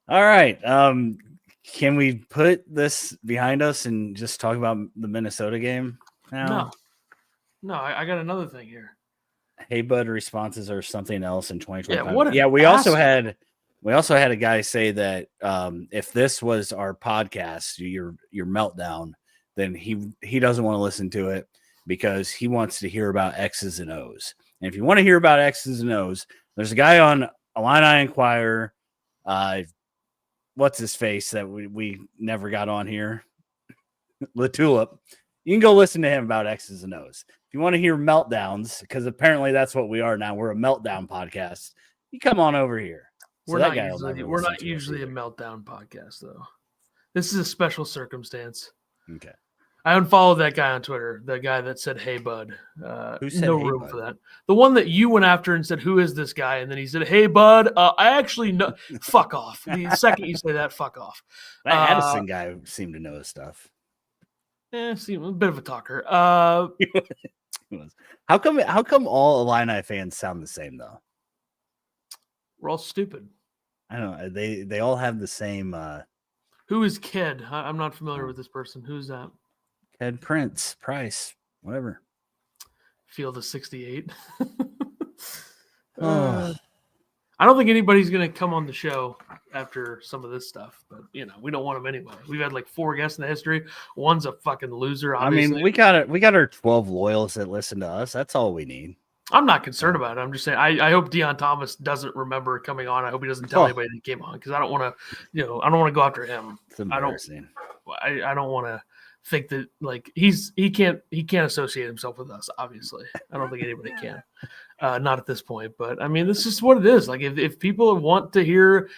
All right. Can we put this behind us and just talk about the Minnesota game now? No. I got another thing here. Hey, bud, responses are something else in 2025. We also had a guy say that if this was our podcast, your meltdown, then he doesn't want to listen to it because he wants to hear about X's and O's. And if you want to hear about X's and O's, there's a guy on Illini Inquirer. What's his face that we never got on here? LaTulip. You can go listen to him about X's and O's. If you want to hear meltdowns, because apparently that's what we are now. We're a meltdown podcast. You come on over here. We're not usually a meltdown podcast, though. This is a special circumstance. Okay. I unfollowed that guy on Twitter, the guy that said, hey, bud. Who said no hey, room bud? for that. The one that you went after and said, who is this guy? And then he said, hey, bud, I actually know. Fuck off. The second you say that, fuck off. That Addison guy seemed to know his stuff. Seemed a bit of a talker. How come all Illini fans sound the same, though? We're all stupid. I don't know. They all have the same. Who is Ked? I'm not familiar with this person. Who's that? Ked Price, whatever. Field of 68. I don't think anybody's going to come on the show after some of this stuff, but we don't want them anyway. We've had like 4 guests in the history. One's a fucking loser. Obviously. I mean, we got our 12 loyalists that listen to us. That's all we need. I'm not concerned about it. I'm just saying I hope Deion Thomas doesn't remember coming on. I hope he doesn't tell anybody that he came on because I don't want to, I don't want to go after him. It's embarrassing. I don't want to think that like he can't associate himself with us. Obviously, I don't think anybody can. Not at this point, but I mean, this is what it is. Like if people want to hear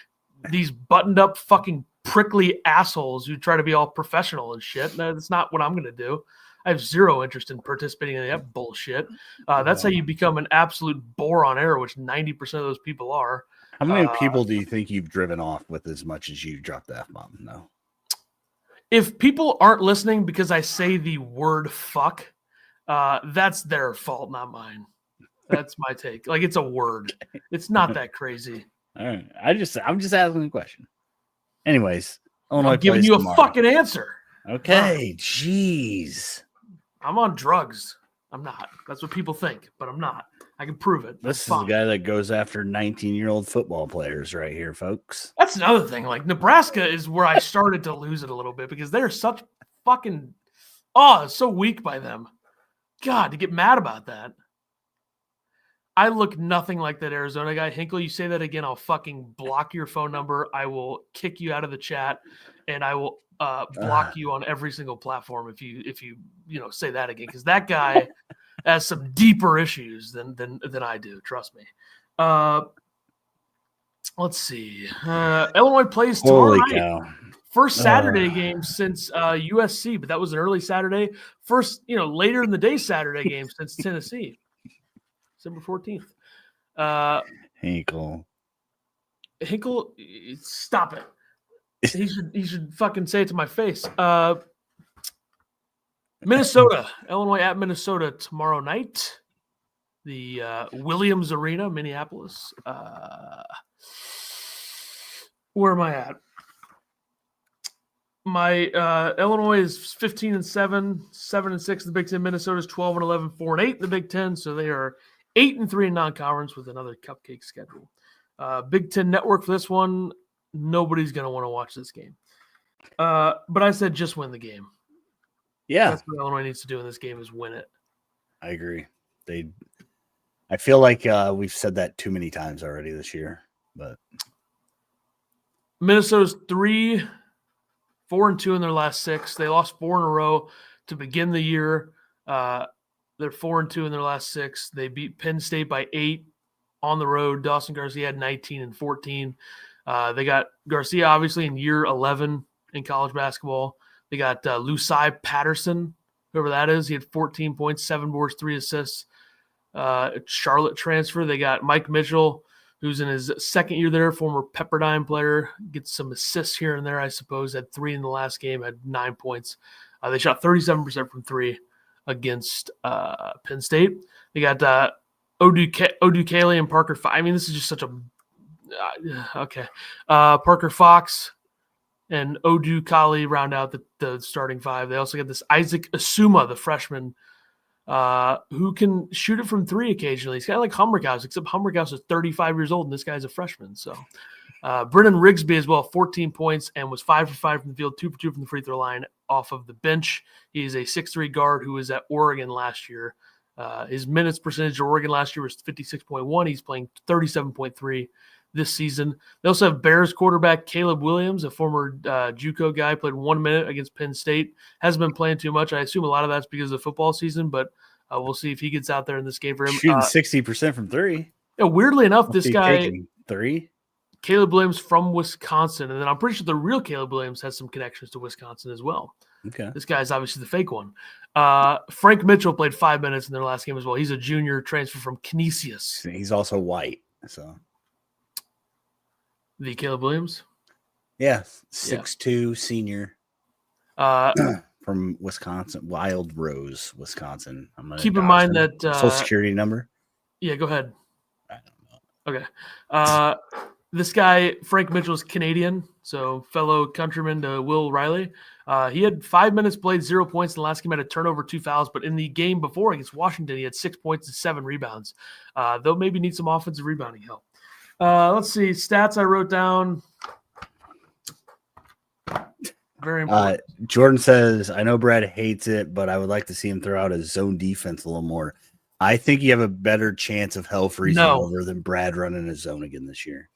these buttoned up fucking prickly assholes who try to be all professional and shit, that's not what I'm going to do. I have zero interest in participating in that bullshit. That's how you become an absolute bore on air, which 90% of those people are. How many people do you think you've driven off with as much as you dropped the F-bomb? No. If people aren't listening because I say the word fuck, that's their fault, not mine. That's my take. Like, it's a word. It's not that crazy. All right. I'm just asking a question. Anyways, Illinois I'm giving you a fucking answer. Okay. Jeez. I'm on drugs. I'm not. That's what people think, but I'm not. I can prove it. This is the guy that goes after 19-year-old football players right here, folks. That's another thing. Like, Nebraska is where I started to lose it a little bit because they're such fucking it's so weak by them. God, to get mad about that. I look nothing like that Arizona guy. Hinkle, you say that again, I'll fucking block your phone number. I will kick you out of the chat, and I will block you on every single platform if you say that again, because that guy has some deeper issues than I do. Trust me. Let's see. Illinois plays tomorrow night. Cow. First Saturday game since USC, but that was an early Saturday. First, later in the day Saturday game since Tennessee. December 14th. Hinkle, stop it. He should fucking say it to my face. Minnesota, Illinois at Minnesota tomorrow night. The Williams Arena, Minneapolis. Where am I at? My Illinois is 15-7, 7-6 in the Big Ten. Minnesota's 12-11, 4-8 in the Big Ten. So they are 8-3 in non-conference with another cupcake schedule. Big Ten Network for this one. Nobody's going to want to watch this game. But I said just win the game. Yeah. That's what Illinois needs to do in this game is win it. I agree. I feel like we've said that too many times already this year. But Minnesota's 4-2 in their last 6. They lost 4 in a row to begin the year. They're 4-2 in their last 6. They beat Penn State by 8 on the road. Dawson Garcia had 19 and 14. They got Garcia, obviously, in year 11 in college basketball. They got Lucai Patterson, whoever that is. He had 14 points, 7 boards, 3 assists. Charlotte transfer. They got Mike Mitchell, who's in his second year there, former Pepperdine player. Gets some assists here and there, I suppose. Had 3 in the last game, had 9 points. They shot 37% from 3 against Penn State. They got Odu Cayley and Parker Fox. I mean, this is just such a okay. Parker Fox and Odu Cayley round out the starting 5. They also got this Isaac Asuma, the freshman, who can shoot it from 3 occasionally. He's kind of like Humberghaus, except Humberghaus is 35 years old, and this guy's a freshman. So Brennan Rigsby as well, 14 points, and was 5 for 5 from the field, 2 for 2 from the free throw line off of the bench. He's a 6'3" guard who was at Oregon last year. His minutes percentage at Oregon last year was 56.1. He's playing 37.3 this season. They also have Bears quarterback Caleb Williams, a former JUCO guy, played 1 minute against Penn State. Hasn't been playing too much. I assume a lot of that's because of the football season, but we'll see if he gets out there in this game for him. Shooting 60% from 3. Yeah, weirdly enough, this guy, 3. Caleb Williams from Wisconsin, and then I'm pretty sure the real Caleb Williams has some connections to Wisconsin as well. Okay. This guy's obviously the fake one. Frank Mitchell played 5 minutes in their last game as well. He's a junior transfer from Canisius. He's also white, so. The Caleb Williams? Yeah, 6'2", senior from Wisconsin, Wild Rose, Wisconsin. Keep in mind that Social Security number. Yeah, go ahead. I don't know. Okay. This guy, Frank Mitchell, is Canadian, so fellow countryman to Will Riley. He had 5 minutes played, 0 points. In the last game, had a turnover, 2 fouls. But in the game before against Washington, he had 6 points and 7 rebounds. They'll maybe need some offensive rebounding help. Let's see. Stats I wrote down. Very important. Jordan says, I know Brad hates it, but I would like to see him throw out his zone defense a little more. I think you have a better chance of hell freezing over than Brad running his zone again this year.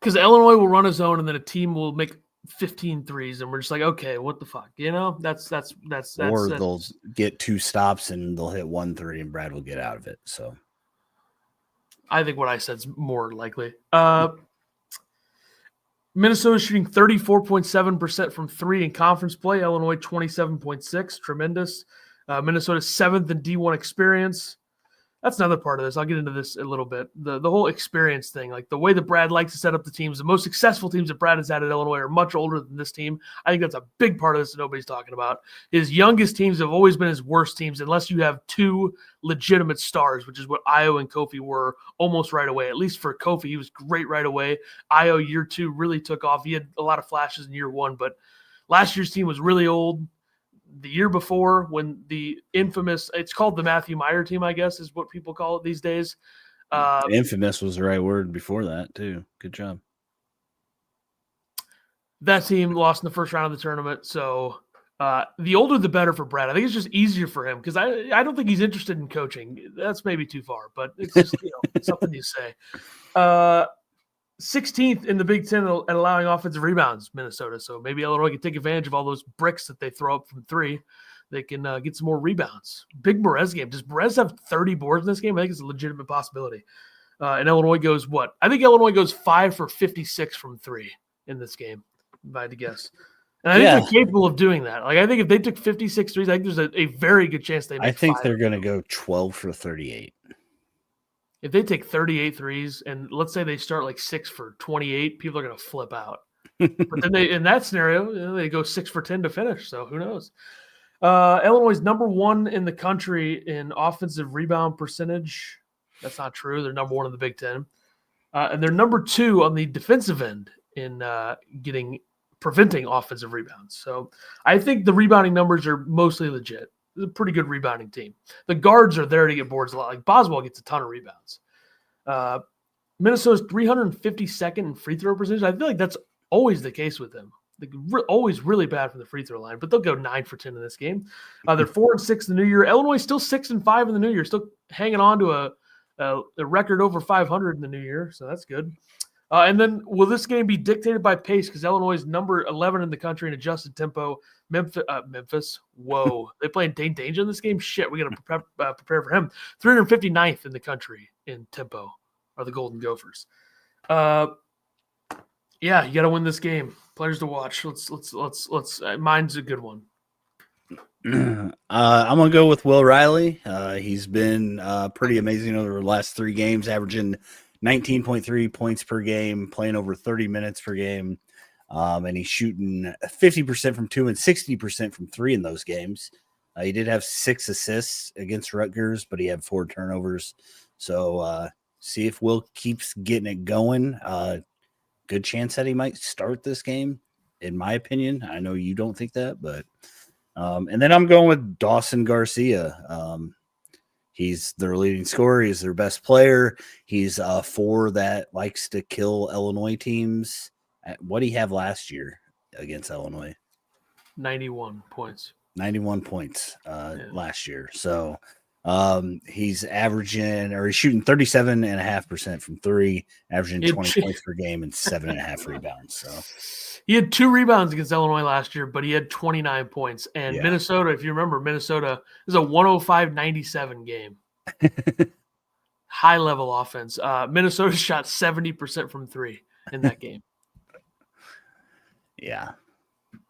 Because Illinois will run a zone and then a team will make 15 threes, and we're just like, okay, what the fuck? That's or they'll get 2 stops and they'll hit 1 3 and Brad will get out of it. So I think what I said is more likely. Minnesota shooting 34.7% from 3 in conference play. Illinois 27.6, tremendous. Minnesota's 7th in D1 experience. That's another part of this. I'll get into this a little bit. The whole experience thing, like the way that Brad likes to set up the teams, the most successful teams that Brad has had at Illinois are much older than this team. I think that's a big part of this that nobody's talking about. His youngest teams have always been his worst teams unless you have 2 legitimate stars, which is what Io and Kofi were almost right away. At least for Kofi, he was great right away. Io year 2 really took off. He had a lot of flashes in year 1, but last year's team was really old. the year before when the infamous, it's called the Matthew Meyer team, I guess is what people call it these days. Infamous was the right word before that, too. Good job. That team lost in the first round of the tournament. So the older, the better for Brad. I think it's just easier for him because I don't think he's interested in coaching. That's maybe too far, but it's just something you say. 16th in the Big Ten at allowing offensive rebounds, Minnesota. So maybe Illinois can take advantage of all those bricks that they throw up from three. They can get some more rebounds. Big Perez game. Does Perez have 30 boards in this game? I think it's a legitimate possibility. And Illinois goes what? I think Illinois goes 5 for 56 from three in this game, if I had to guess. And I think they're capable of doing that. Like I think if they took 56 threes, I think there's a very good chance they make I think 5. they're going to go 12 for 38. If they take 38 threes and let's say they start like 6 for 28, people are going to flip out. But then in that scenario, they go 6 for 10 to finish. So who knows? Illinois is number 1 in the country in offensive rebound percentage. That's not true. They're number 1 in the Big Ten. And they're number 2 on the defensive end in preventing offensive rebounds. So I think the rebounding numbers are mostly legit. It's a pretty good rebounding team. The guards are there to get boards a lot. Like Boswell gets a ton of rebounds. Minnesota's 352nd in free throw percentage. I feel like that's always the case with them. They're always really bad from the free throw line, but they'll go 9 for 10 in this game. They're 4-6 in the new year. Illinois still 6-5 in the new year, still hanging on to a record over 500 in the new year, so that's good. And then will this game be dictated by pace? Because Illinois is number 11 in the country in adjusted tempo. Memphis, whoa. They playing Dane Danger in this game? Shit, we got to prepare for him. 359th in the country in tempo are the Golden Gophers. Yeah, you got to win this game. Players to watch. Let's. Mine's a good one. I'm gonna go with Will Riley. He's been pretty amazing over the last 3 games, averaging 19.3 points per game, playing over 30 minutes per game. And he's shooting 50% from 2 and 60% from 3 in those games. He did have 6 assists against Rutgers, but he had 4 turnovers. So see if Will keeps getting it going. Good chance that he might start this game, in my opinion. I know you don't think that, but and then I'm going with Dawson Garcia. He's their leading scorer. He's their best player. He's a 4 that likes to kill Illinois teams. What did he have last year against Illinois? 91 points. 91 points last year. So he's averaging, or he's shooting 37.5% from 3, averaging 20 points per game and 7.5 rebounds. So he had 2 rebounds against Illinois last year, but he had 29 points. And Minnesota, if you remember, Minnesota is a 105-97 game. High level offense. Minnesota shot 70% from 3 in that game. Yeah.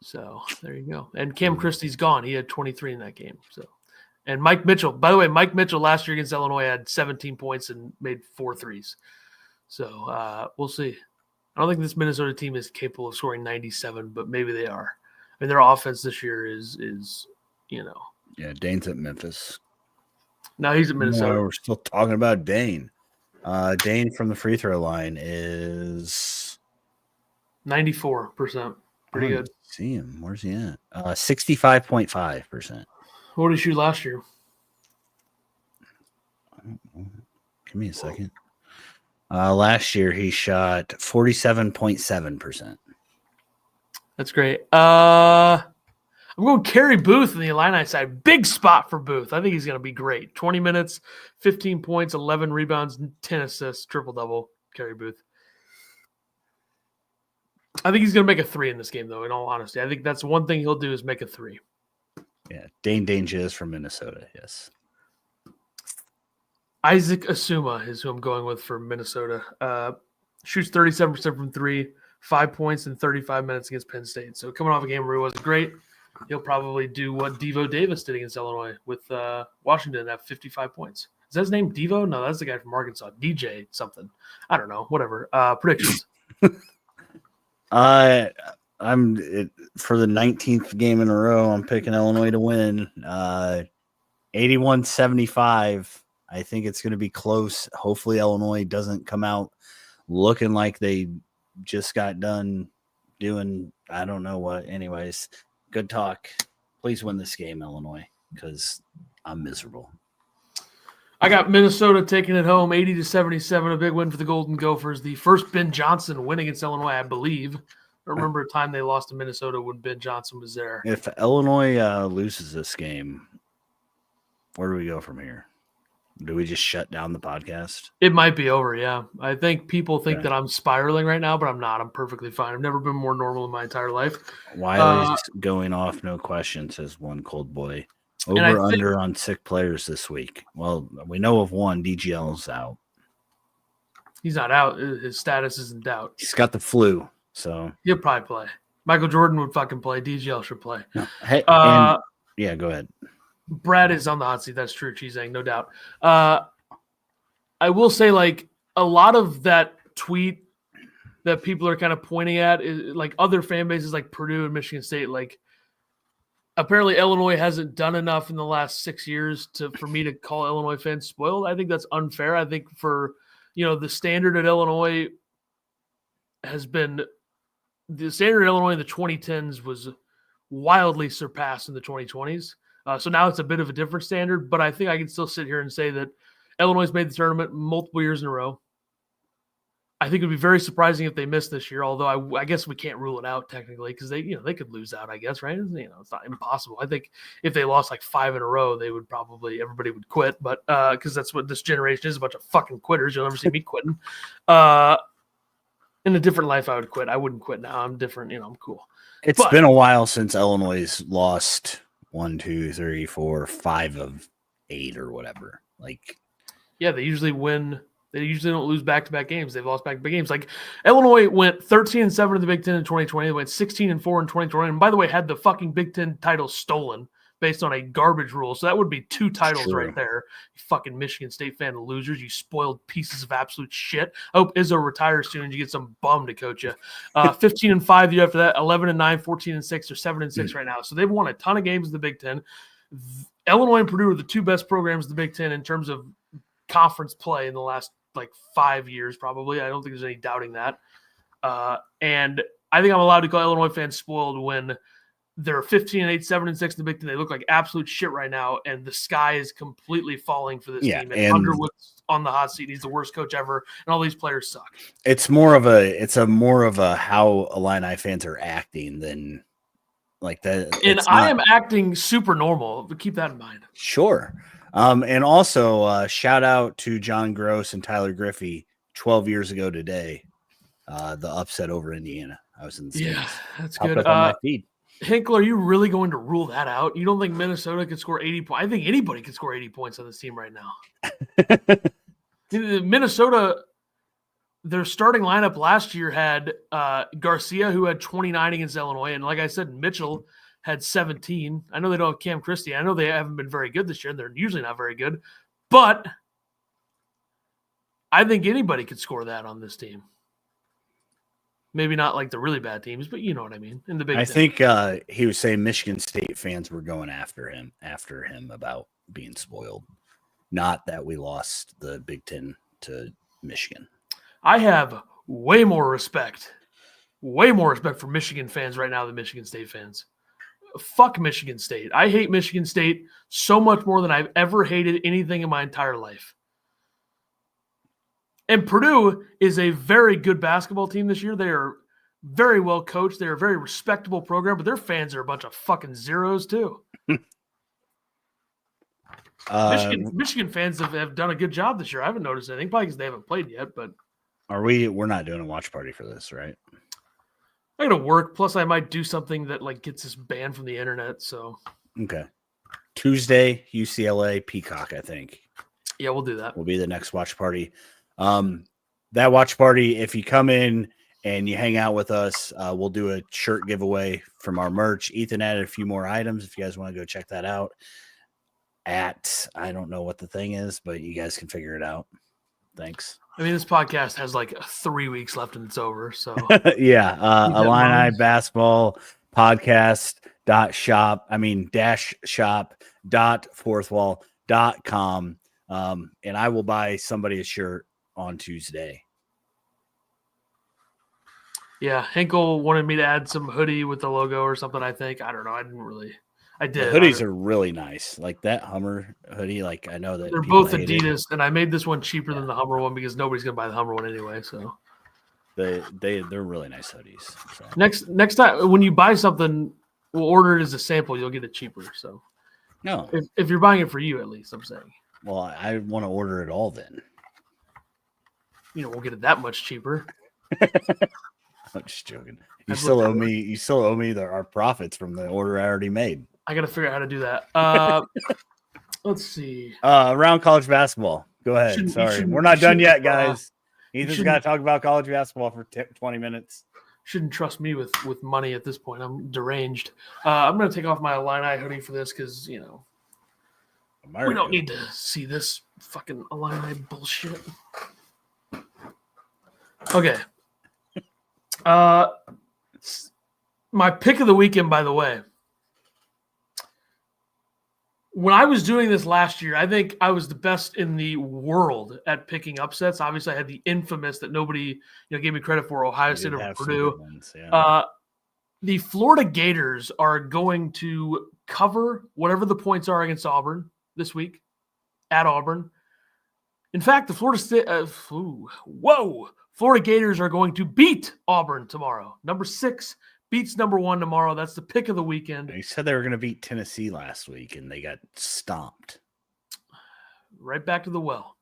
So there you go. And Cam Christie's gone. He had 23 in that game. So, and Mike Mitchell, by the way, Mike Mitchell last year against Illinois had 17 points and made 4 threes. So we'll see. I don't think this Minnesota team is capable of scoring 97, but maybe they are. I mean, their offense this year is Yeah, Dane's at Memphis. No, he's at Minnesota. No, we're still talking about Dane. Dane from the free throw line is 94%. Pretty good. See him. Where's he at? 65.5%. What did he shoot last year? Give me a second. Last year he shot 47.7%. That's great. I'm going Kerry Booth on the Illini side. Big spot for Booth. I think he's going to be great. 20 minutes, 15 points, 11 rebounds, 10 assists, triple-double. Kerry Booth. I think he's going to make a 3 in this game, though, in all honesty. I think that's one thing he'll do is make a 3. Yeah, Dane Danger is from Minnesota, yes. Isaac Asuma is who I'm going with for Minnesota. Shoots 37% from 3, 5 points in 35 minutes against Penn State. So coming off a game where he wasn't great, he'll probably do what Devo Davis did against Illinois with Washington at 55 points. Is that his name, Devo? No, that's the guy from Arkansas. DJ something. I don't know. Whatever. Predictions. I'm for the 19th game in a row. I'm picking Illinois to win. 81-75. I think it's going to be close. Hopefully, Illinois doesn't come out looking like they just got done doing I don't know what. Anyways, good talk. Please win this game, Illinois, because I'm miserable. I got Minnesota taking it home, 80-77, a big win for the Golden Gophers. The first Ben Johnson win against Illinois, I believe. I remember a time they lost to Minnesota when Ben Johnson was there. If Illinois loses this game, where do we go from here? Do we just shut down the podcast? It might be over, yeah. I think people think that I'm spiraling right now, but I'm not. I'm perfectly fine. I've never been more normal in my entire life. Wiley's going off, no question, says one cold boy. Over under on sick players this week. Well, we know of one. DGL's out. He's not out. His status is in doubt. He's got the flu, so he'll probably play. Michael Jordan would fucking play. DGL should play. No. Hey, yeah, go ahead. Brad is on the hot seat. That's true. Cheesang, no doubt. I will say, like, a lot of that tweet that people are kind of pointing at is like other fan bases like Purdue and Michigan State, like, apparently Illinois hasn't done enough in the last 6 years for me to call Illinois fans spoiled. I think that's unfair. I think the standard at Illinois has been the standard at Illinois in the 2010s was wildly surpassed in the 2020s. So now it's a bit of a different standard, but I think I can still sit here and say that Illinois has made the tournament multiple years in a row. I think it would be very surprising if they missed this year, although I guess we can't rule it out technically because they could lose out, I guess, right? It's not impossible. I think if they lost like 5 in a row, everybody would quit, but because that's what this generation is, a bunch of fucking quitters. You'll never see me quitting. In a different life, I would quit. I wouldn't quit now. I'm different. I'm cool. It's been a while since Illinois lost 1, 2, 3, 4, 5 of 8 or whatever. Like, yeah, they usually win. They usually don't lose back-to-back games. They've lost back-to-back games. Like Illinois went 13-7 in the Big Ten in 2020. They went 16-4 in 2020. And by the way, had the fucking Big Ten title stolen based on a garbage rule. So that would be 2 titles right there. You fucking Michigan State fan losers. You spoiled pieces of absolute shit. I hope Izzo retires soon and you get some bum to coach you. 15-5 the year after that. 11-9, 14-6, or 7-6 right now. So they've won a ton of games in the Big Ten. Illinois and Purdue are the 2 best programs in the Big Ten in terms of conference play in the last 5 years, probably. I don't think there's any doubting that. And I think I'm allowed to call Illinois fans spoiled when they're 15-8, 7-6 in the Big Ten. They look like absolute shit right now, and the sky is completely falling for this team. And Underwood's on the hot seat. He's the worst coach ever, and all these players suck. It's more of a how Illini fans are acting than like that. And I am acting super normal, but keep that in mind. Sure. And also shout out to John Gross and Tyler Griffey 12 years ago today. The upset over Indiana. I was in the States. Yeah, that's good. On my feed. Hinkle, are you really going to rule that out? You don't think Minnesota could score 80 points? I think anybody could score 80 points on this team right now. Minnesota, their starting lineup last year had Garcia, who had 29 against Illinois. And like I said, Mitchell had 17. I know they don't have Cam Christie. I know they haven't been very good this year. They're usually not very good. But I think anybody could score that on this team. Maybe not like the really bad teams, but you know what I mean. In the Big Ten. I think he was saying Michigan State fans were going after him about being spoiled. Not that we lost the Big Ten to Michigan. I have way more respect for Michigan fans right now than Michigan State fans. Fuck Michigan State. I hate Michigan State so much more than I've ever hated anything in my entire life. And Purdue is a very good basketball team this year. They are very well coached. They're a very respectable program, but their fans are a bunch of fucking zeros too. Michigan fans have done a good job this year. I haven't noticed anything, probably because they haven't played yet. But we're not doing a watch party for this, right? I got to work. Plus, I might do something that gets us banned from the internet. So okay, Tuesday, UCLA Peacock. I think. Yeah, we'll do that. Will be the next watch party. That watch party, if you come in and you hang out with us, we'll do a shirt giveaway from our merch. Ethan added a few more items if you guys want to go check that out I don't know what the thing is, but you guys can figure it out. Thanks. I mean, this podcast has 3 weeks left and it's over. So yeah. Illini basketball podcast -shop.fourthwall.com. And I will buy somebody a shirt on Tuesday. Yeah, Henkel wanted me to add some hoodie with the logo or something, I think. I don't know. I The did. hoodies are really nice. Like that Hummer hoodie. Like I know that They're people both hate it. Adidas, and I made this one cheaper than the Hummer one because nobody's gonna buy the Hummer one anyway. So They're really nice hoodies. So. next time when you buy something, we'll order it as a sample. You'll get it cheaper. So No, if you're buying it for you, at least I'm saying. well, I want to order it all then. We'll get it that much cheaper. I'm just joking. You I've still looked owe at me. You still owe me our profits from the order I already made. I got to figure out how to do that. Let's see. Around college basketball. Go ahead. Shouldn't- Sorry, shouldn't- we're not done shouldn't, yet, guys. Ethan's shouldn't- got to talk about college basketball for 20 minutes. Shouldn't trust me with money at this point. I'm deranged. I'm going to take off my Illini hoodie for this because, we don't need to see this fucking Illini bullshit. Okay. My pick of the weekend, by the way. When I was doing this last year, I think I was the best in the world at picking upsets. Obviously, I had the infamous that nobody gave me credit for, Ohio State or Purdue. Ones, yeah. The Florida Gators are going to cover whatever the points are against Auburn this week at Auburn. In fact, the Florida Gators are going to beat Auburn tomorrow. Number 6 beats number 1 tomorrow. That's the pick of the weekend. They said they were going to beat Tennessee last week, and they got stomped. Right back to the well.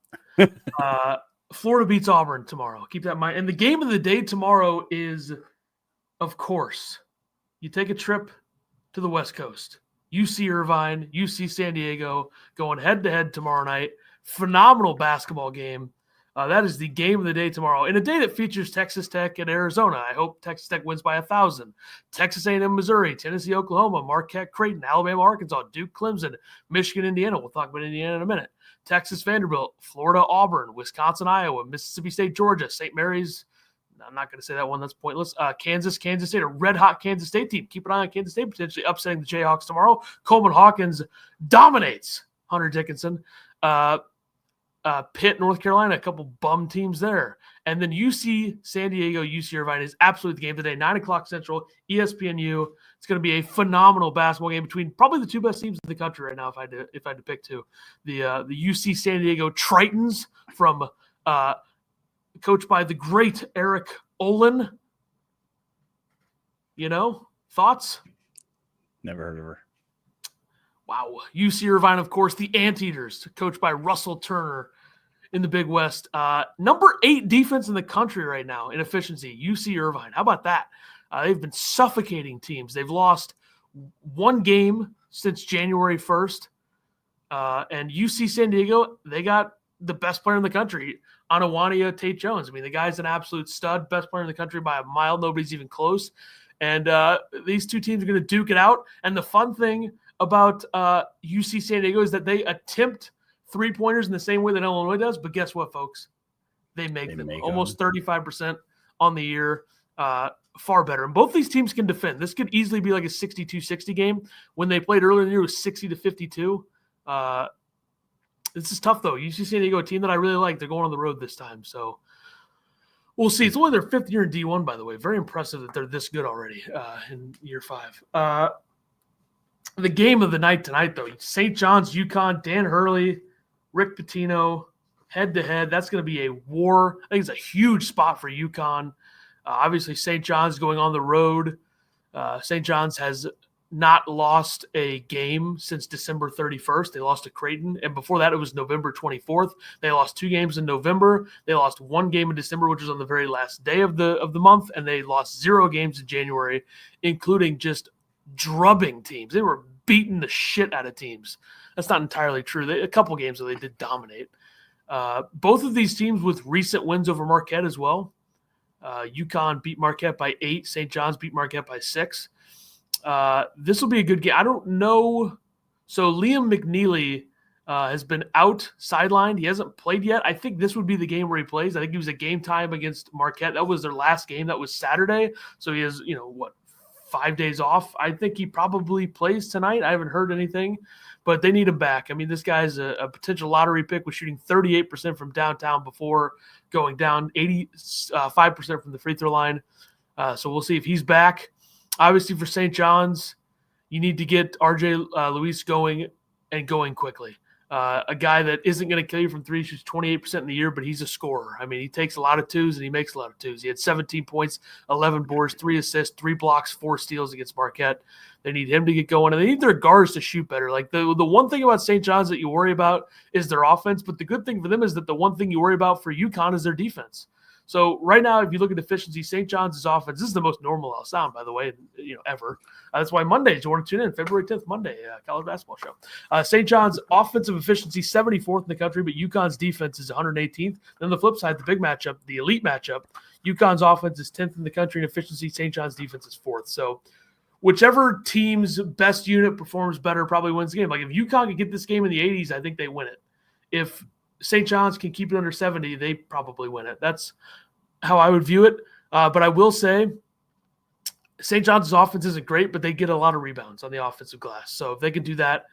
Florida beats Auburn tomorrow. Keep that in mind. And the game of the day tomorrow is, of course, you take a trip to the West Coast. UC Irvine, UC San Diego, going head-to-head tomorrow night. Phenomenal basketball game. That is the game of the day tomorrow. In a day that features Texas Tech and Arizona. I hope Texas Tech wins by 1,000. Texas A&M, Missouri, Tennessee, Oklahoma, Marquette, Creighton, Alabama, Arkansas, Duke, Clemson, Michigan, Indiana. We'll talk about Indiana in a minute. Texas, Vanderbilt, Florida, Auburn, Wisconsin, Iowa, Mississippi State, Georgia, St. Mary's. I'm not going to say that one. That's pointless. Kansas State, a red-hot Kansas State team. Keep an eye on Kansas State potentially upsetting the Jayhawks tomorrow. Coleman Hawkins dominates Hunter Dickinson. Pitt, North Carolina, a couple bum teams there. And then UC San Diego, UC Irvine is absolutely the game today, 9 o'clock Central, ESPNU. It's going to be a phenomenal basketball game between probably the two best teams in the country right now, if I had to pick two. The UC San Diego Tritons from coached by the great Eric Olin. Thoughts? Never heard of her. Wow. UC Irvine, of course, the Anteaters, coached by Russell Turner in the Big West. Number 8 defense in the country right now in efficiency, UC Irvine. How about that? They've been suffocating teams. They've lost one game since January 1st. And UC San Diego, they got the best player in the country, Anawania Tate Jones. I mean, the guy's an absolute stud, best player in the country by a mile. Nobody's even close. And these two teams are going to duke it out. And the fun thing about UC San Diego is that they attempt three-pointers in the same way that Illinois does. But guess what, folks? They make them almost 35% on the year. Far better. And both these teams can defend. This could easily be like a 62-60 game. When they played earlier in the year, it was 60-52. This is tough, though. UC San Diego, a team that I really like. They're going on the road this time. So we'll see. It's only their 5th year in D1, by the way. Very impressive that they're this good already in year 5. The game of the night tonight, though, St. John's, UConn, Dan Hurley, Rick Pitino, head-to-head. That's going to be a war. I think it's a huge spot for UConn. Obviously, St. John's going on the road. St. John's has not lost a game since December 31st. They lost to Creighton, and before that, it was November 24th. They lost 2 games in November. They lost 1 game in December, which was on the very last day of the month, and they lost 0 games in January, including just drubbing teams. They were beating the shit out of teams. That's not entirely true. A couple games that they did dominate. Both of these teams with recent wins over Marquette as well. UConn beat Marquette by 8. St. John's beat Marquette by 6. This will be a good game. I don't know. So Liam McNeely has been out, sidelined. He hasn't played yet. I think this would be the game where he plays. I think he was at game time against Marquette. That was their last game. That was Saturday. So he has, 5 days off. I think he probably plays tonight. I haven't heard anything, but they need him back. I mean, this guy's a potential lottery pick, was shooting 38% from downtown before going down, 85% from the free throw line. So we'll see if he's back. Obviously for St. John's, You need to get RJ Luis going and going quickly. A guy that isn't going to kill you from three, shoots 28% in the year, but he's a scorer. I mean, he takes a lot of twos and he makes a lot of twos. He had 17 points, 11 boards, 3 assists, 3 blocks, 4 steals against Marquette. They need him to get going, and they need their guards to shoot better. Like the one thing about St. John's that you worry about is their offense, but the good thing for them is that the one thing you worry about for UConn is their defense. So right now, if you look at efficiency, St. John's offense, this is the most normal I'll sound, by the way, ever. That's why Mondays, you want to tune in, February 10th, Monday, college basketball show. St. John's offensive efficiency, 74th in the country, but UConn's defense is 118th. Then the flip side, the big matchup, the elite matchup, UConn's offense is 10th in the country in efficiency. St. John's defense is 4th. So whichever team's best unit performs better probably wins the game. Like if UConn can get this game in the 80s, I think they win it. If St. John's can keep it under 70, they probably win it. That's how I would view it. But I will say St. John's offense isn't great, but they get a lot of rebounds on the offensive glass. So if they can do that,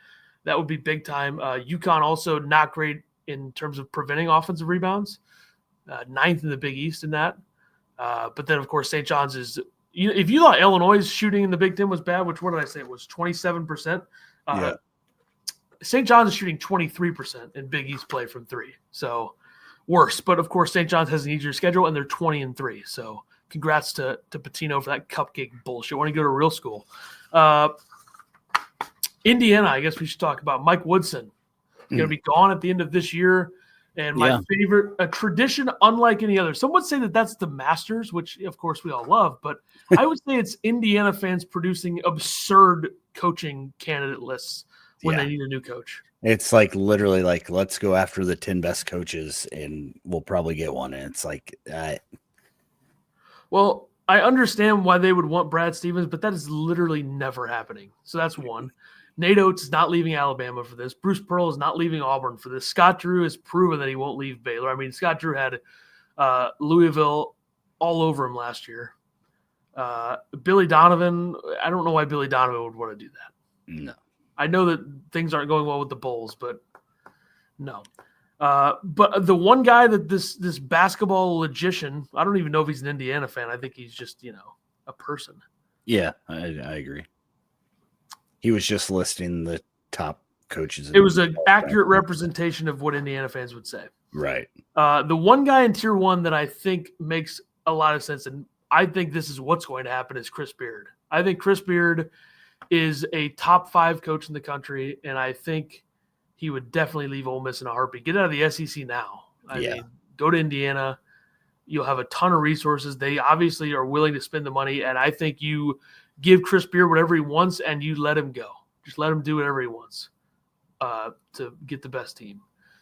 that would be big time. UConn also not great in terms of preventing offensive rebounds, 9th in the Big East in that. But then, of course, St. John's is – if you thought Illinois' shooting in the Big Ten was bad, which what did I say? It was 27%. Yeah. St. John's is shooting 23% in Big East play from 3. So worse. But, of course, St. John's has an easier schedule, and they're 20-3. So congrats to Patino for that cupcake bullshit. Want to go to real school. Indiana, I guess we should talk about. Mike Woodson going to be gone at the end of this year. And my favorite, a tradition unlike any other. Some would say that that's the Masters, which, of course, we all love. But I would say it's Indiana fans producing absurd coaching candidate lists when they need a new coach. It's like literally like, let's go after the 10 best coaches and we'll probably get one. And it's like well, I understand why they would want Brad Stevens, but that is literally never happening. So that's one. Nate Oates is not leaving Alabama for this. Bruce Pearl is not leaving Auburn for this. Scott Drew has proven that he won't leave Baylor. I mean, Scott Drew had Louisville all over him last year. Billy Donovan, I don't know why Billy Donovan would want to do that. No. I know that things aren't going well with the Bulls, but no. But the one guy that this basketball logician, I don't even know if he's an Indiana fan. I think he's just, a person. Yeah, I agree. He was just listing the top coaches. It was an accurate representation of what Indiana fans would say. Right. The one guy in Tier 1 that I think makes a lot of sense, and I think this is what's going to happen, is Chris Beard. I think Chris Beard is a top 5 coach in the country, and I think he would definitely leave Ole Miss in a heartbeat. Get out of the SEC now. I mean, go to Indiana. You'll have a ton of resources. They obviously are willing to spend the money, and I think you give Chris Beard whatever he wants, and you let him go. Just let him do whatever he wants to get the best team.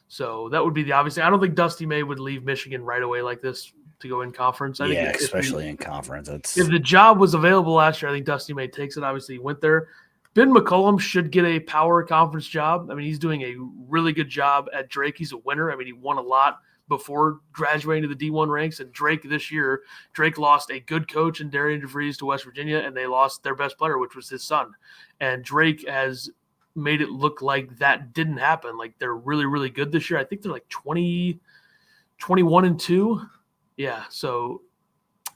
So that would be the obvious thing. I don't think Dusty May would leave Michigan right away like this to go in conference. I think especially in conference. If the job was available last year, I think Dusty May takes it. Obviously, he went there. Ben McCollum should get a power conference job. I mean, he's doing a really good job at Drake. He's a winner. I mean, he won a lot before graduating to the D1 ranks. And Drake this year, Drake lost a good coach in Darian DeVries to West Virginia, and they lost their best player, which was his son. And Drake has made it look like that didn't happen. Like they're really, really good this year. I think they're like 21-2. Yeah. So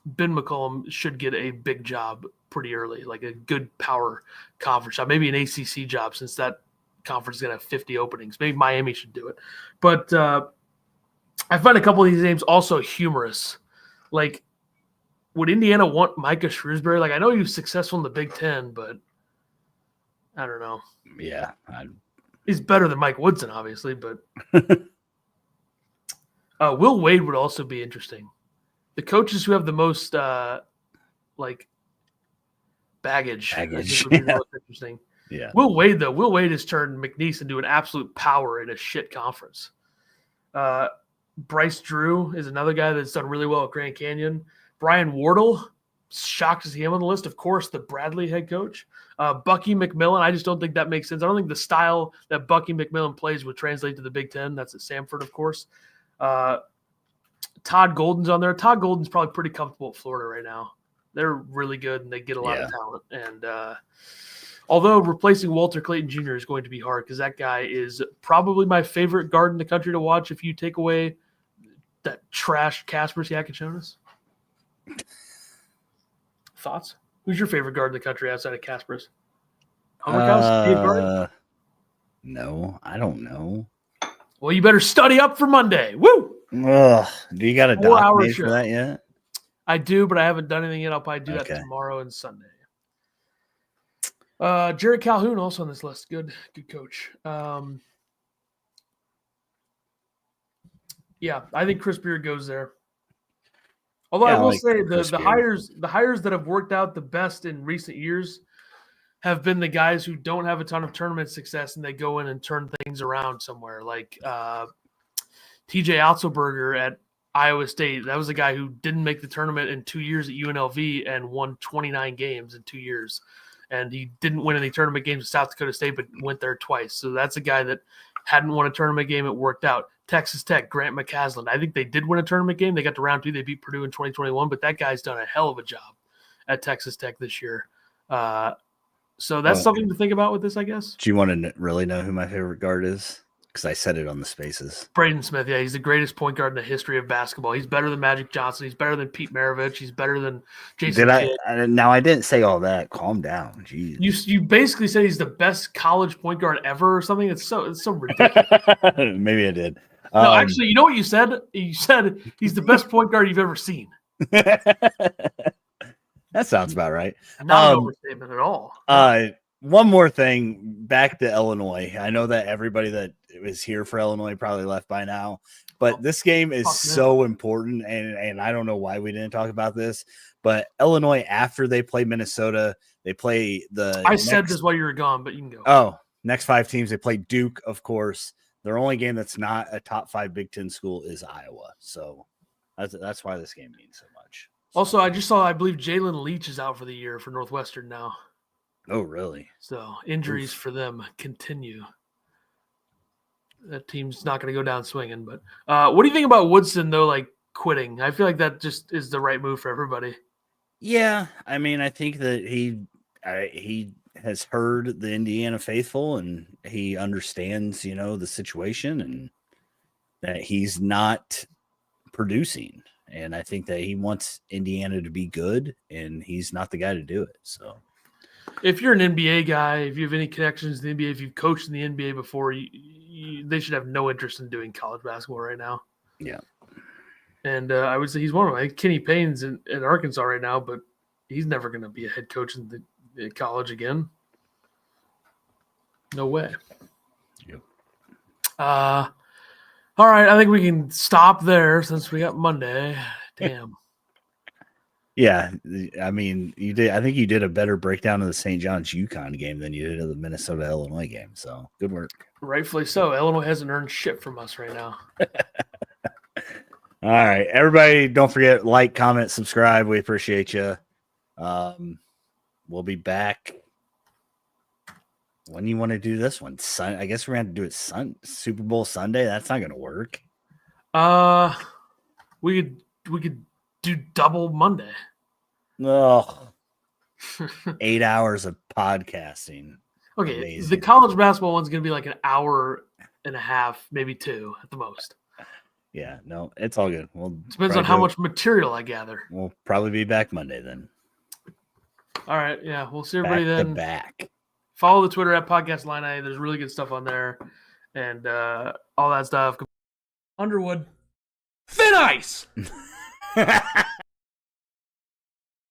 Ben McCollum should get a big job pretty early, like a good power conference job, maybe an ACC job, since that conference is going to have 50 openings. Maybe Miami should do it. But I find a couple of these names also humorous. Like, would Indiana want Micah Shrewsbury? Like, I know he was successful in the Big Ten, but I don't know. Yeah. He's better than Mike Woodson, obviously, but Will Wade would also be interesting. The coaches who have the most, baggage. I think would be the most interesting. Yeah. Will Wade, though. Will Wade has turned McNeese into an absolute power in a shit conference. Bryce Drew is another guy that's done really well at Grand Canyon. Brian Wardle, shocked to see him on the list. Of course, the Bradley head coach. Bucky McMillan, I just don't think that makes sense. I don't think the style that Bucky McMillan plays would translate to the Big Ten. That's at Samford, of course. Todd Golden's on there. Todd Golden's probably pretty comfortable at Florida right now. They're really good, and they get a lot of talent. And although replacing Walter Clayton Jr. is going to be hard because that guy is probably my favorite guard in the country to watch if you take away that trash Kaspers Yakichonis. Thoughts? Who's your favorite guard in the country outside of Kaspers? guard? No, I don't know. Well, you better study up for Monday. Woo! Ugh, do you got a 4 doc hour made show. for that yet? I do, but I haven't done anything yet. I'll probably do that Okay. tomorrow and Sunday. Jared Calhoun also on this list. Good coach. Yeah, I think Chris Beard goes there. Although Yeah, I will like say Chris the Beard. hires that have worked out the best in recent years have been the guys who don't have a ton of tournament success and they go in and turn things around somewhere. Like TJ Otzelberger at Iowa State. That was a guy who didn't make the tournament in 2 years at UNLV and won 29 games in 2 years. And he didn't win any tournament games at South Dakota State, but went there twice. So that's a guy that hadn't won a tournament game. It worked out. Texas Tech, Grant McCaslin. I think they did win a tournament game. They got to round 2. They beat Purdue in 2021, but that guy's done a hell of a job at Texas Tech this year. So that's something to think about with this, I guess. Do you want to really know who my favorite guard is? Because I said it on the Spaces. Braden Smith, yeah, he's the greatest point guard in the history of basketball. He's better than Magic Johnson. He's better than Pete Maravich. He's better than Jason Kidd. Now, I didn't say all that. Calm down. Jeez. You basically said he's the best college point guard ever or something. It's so ridiculous. Maybe I did. No, actually, you know what you said? You said he's the best point guard you've ever seen. That sounds about right. Not an overstatement at all. One more thing, back to Illinois. I know that everybody that was here for Illinois probably left by now, but this game is so important, and I don't know why we didn't talk about this, but Illinois, after they play Minnesota, they play said this while you were gone, but you can go. Oh, next 5 teams. They play Duke, of course. Their only game that's not a top 5 Big Ten school is Iowa. So that's why this game means so much. Also, I just saw, I believe Jalen Leach is out for the year for Northwestern now. Oh, really? So injuries for them continue. That team's not going to go down swinging. But what do you think about Woodson, though, like quitting? I feel like that just is the right move for everybody. Yeah, I mean, I think that he has heard the Indiana faithful, and he understands, the situation, and that he's not producing. And I think that he wants Indiana to be good, and he's not the guy to do it. So if you're an NBA guy, if you have any connections to the NBA, if you've coached in the NBA before, they should have no interest in doing college basketball right now. Yeah. And I would say he's one of them. I think Kenny Payne's in Arkansas right now, but he's never going to be a head coach in the college again. No way. Yep. All right, I think we can stop there since we got Monday. Damn. Yeah, I mean, you did. I think you did a better breakdown of the St. John's UConn game than you did of the Minnesota Illinois game. So good work. Rightfully so. Illinois hasn't earned shit from us right now. All right, everybody, don't forget, like, comment, subscribe. We appreciate you. We'll be back. When do you want to do this one? I guess we're going to do it Super Bowl Sunday. That's not going to work. We could do double Monday. Oh, 8 hours of podcasting. Okay, Amazing. The college basketball one's going to be like an hour and a half, maybe 2 at the most. Yeah, no, it's all good. Depends on how much material I gather. We'll probably be back Monday then. All right, yeah, we'll see everybody Back to then. back. Follow the Twitter at Podcast Line A. There's really good stuff on there and all that stuff. Underwood. Thin ice!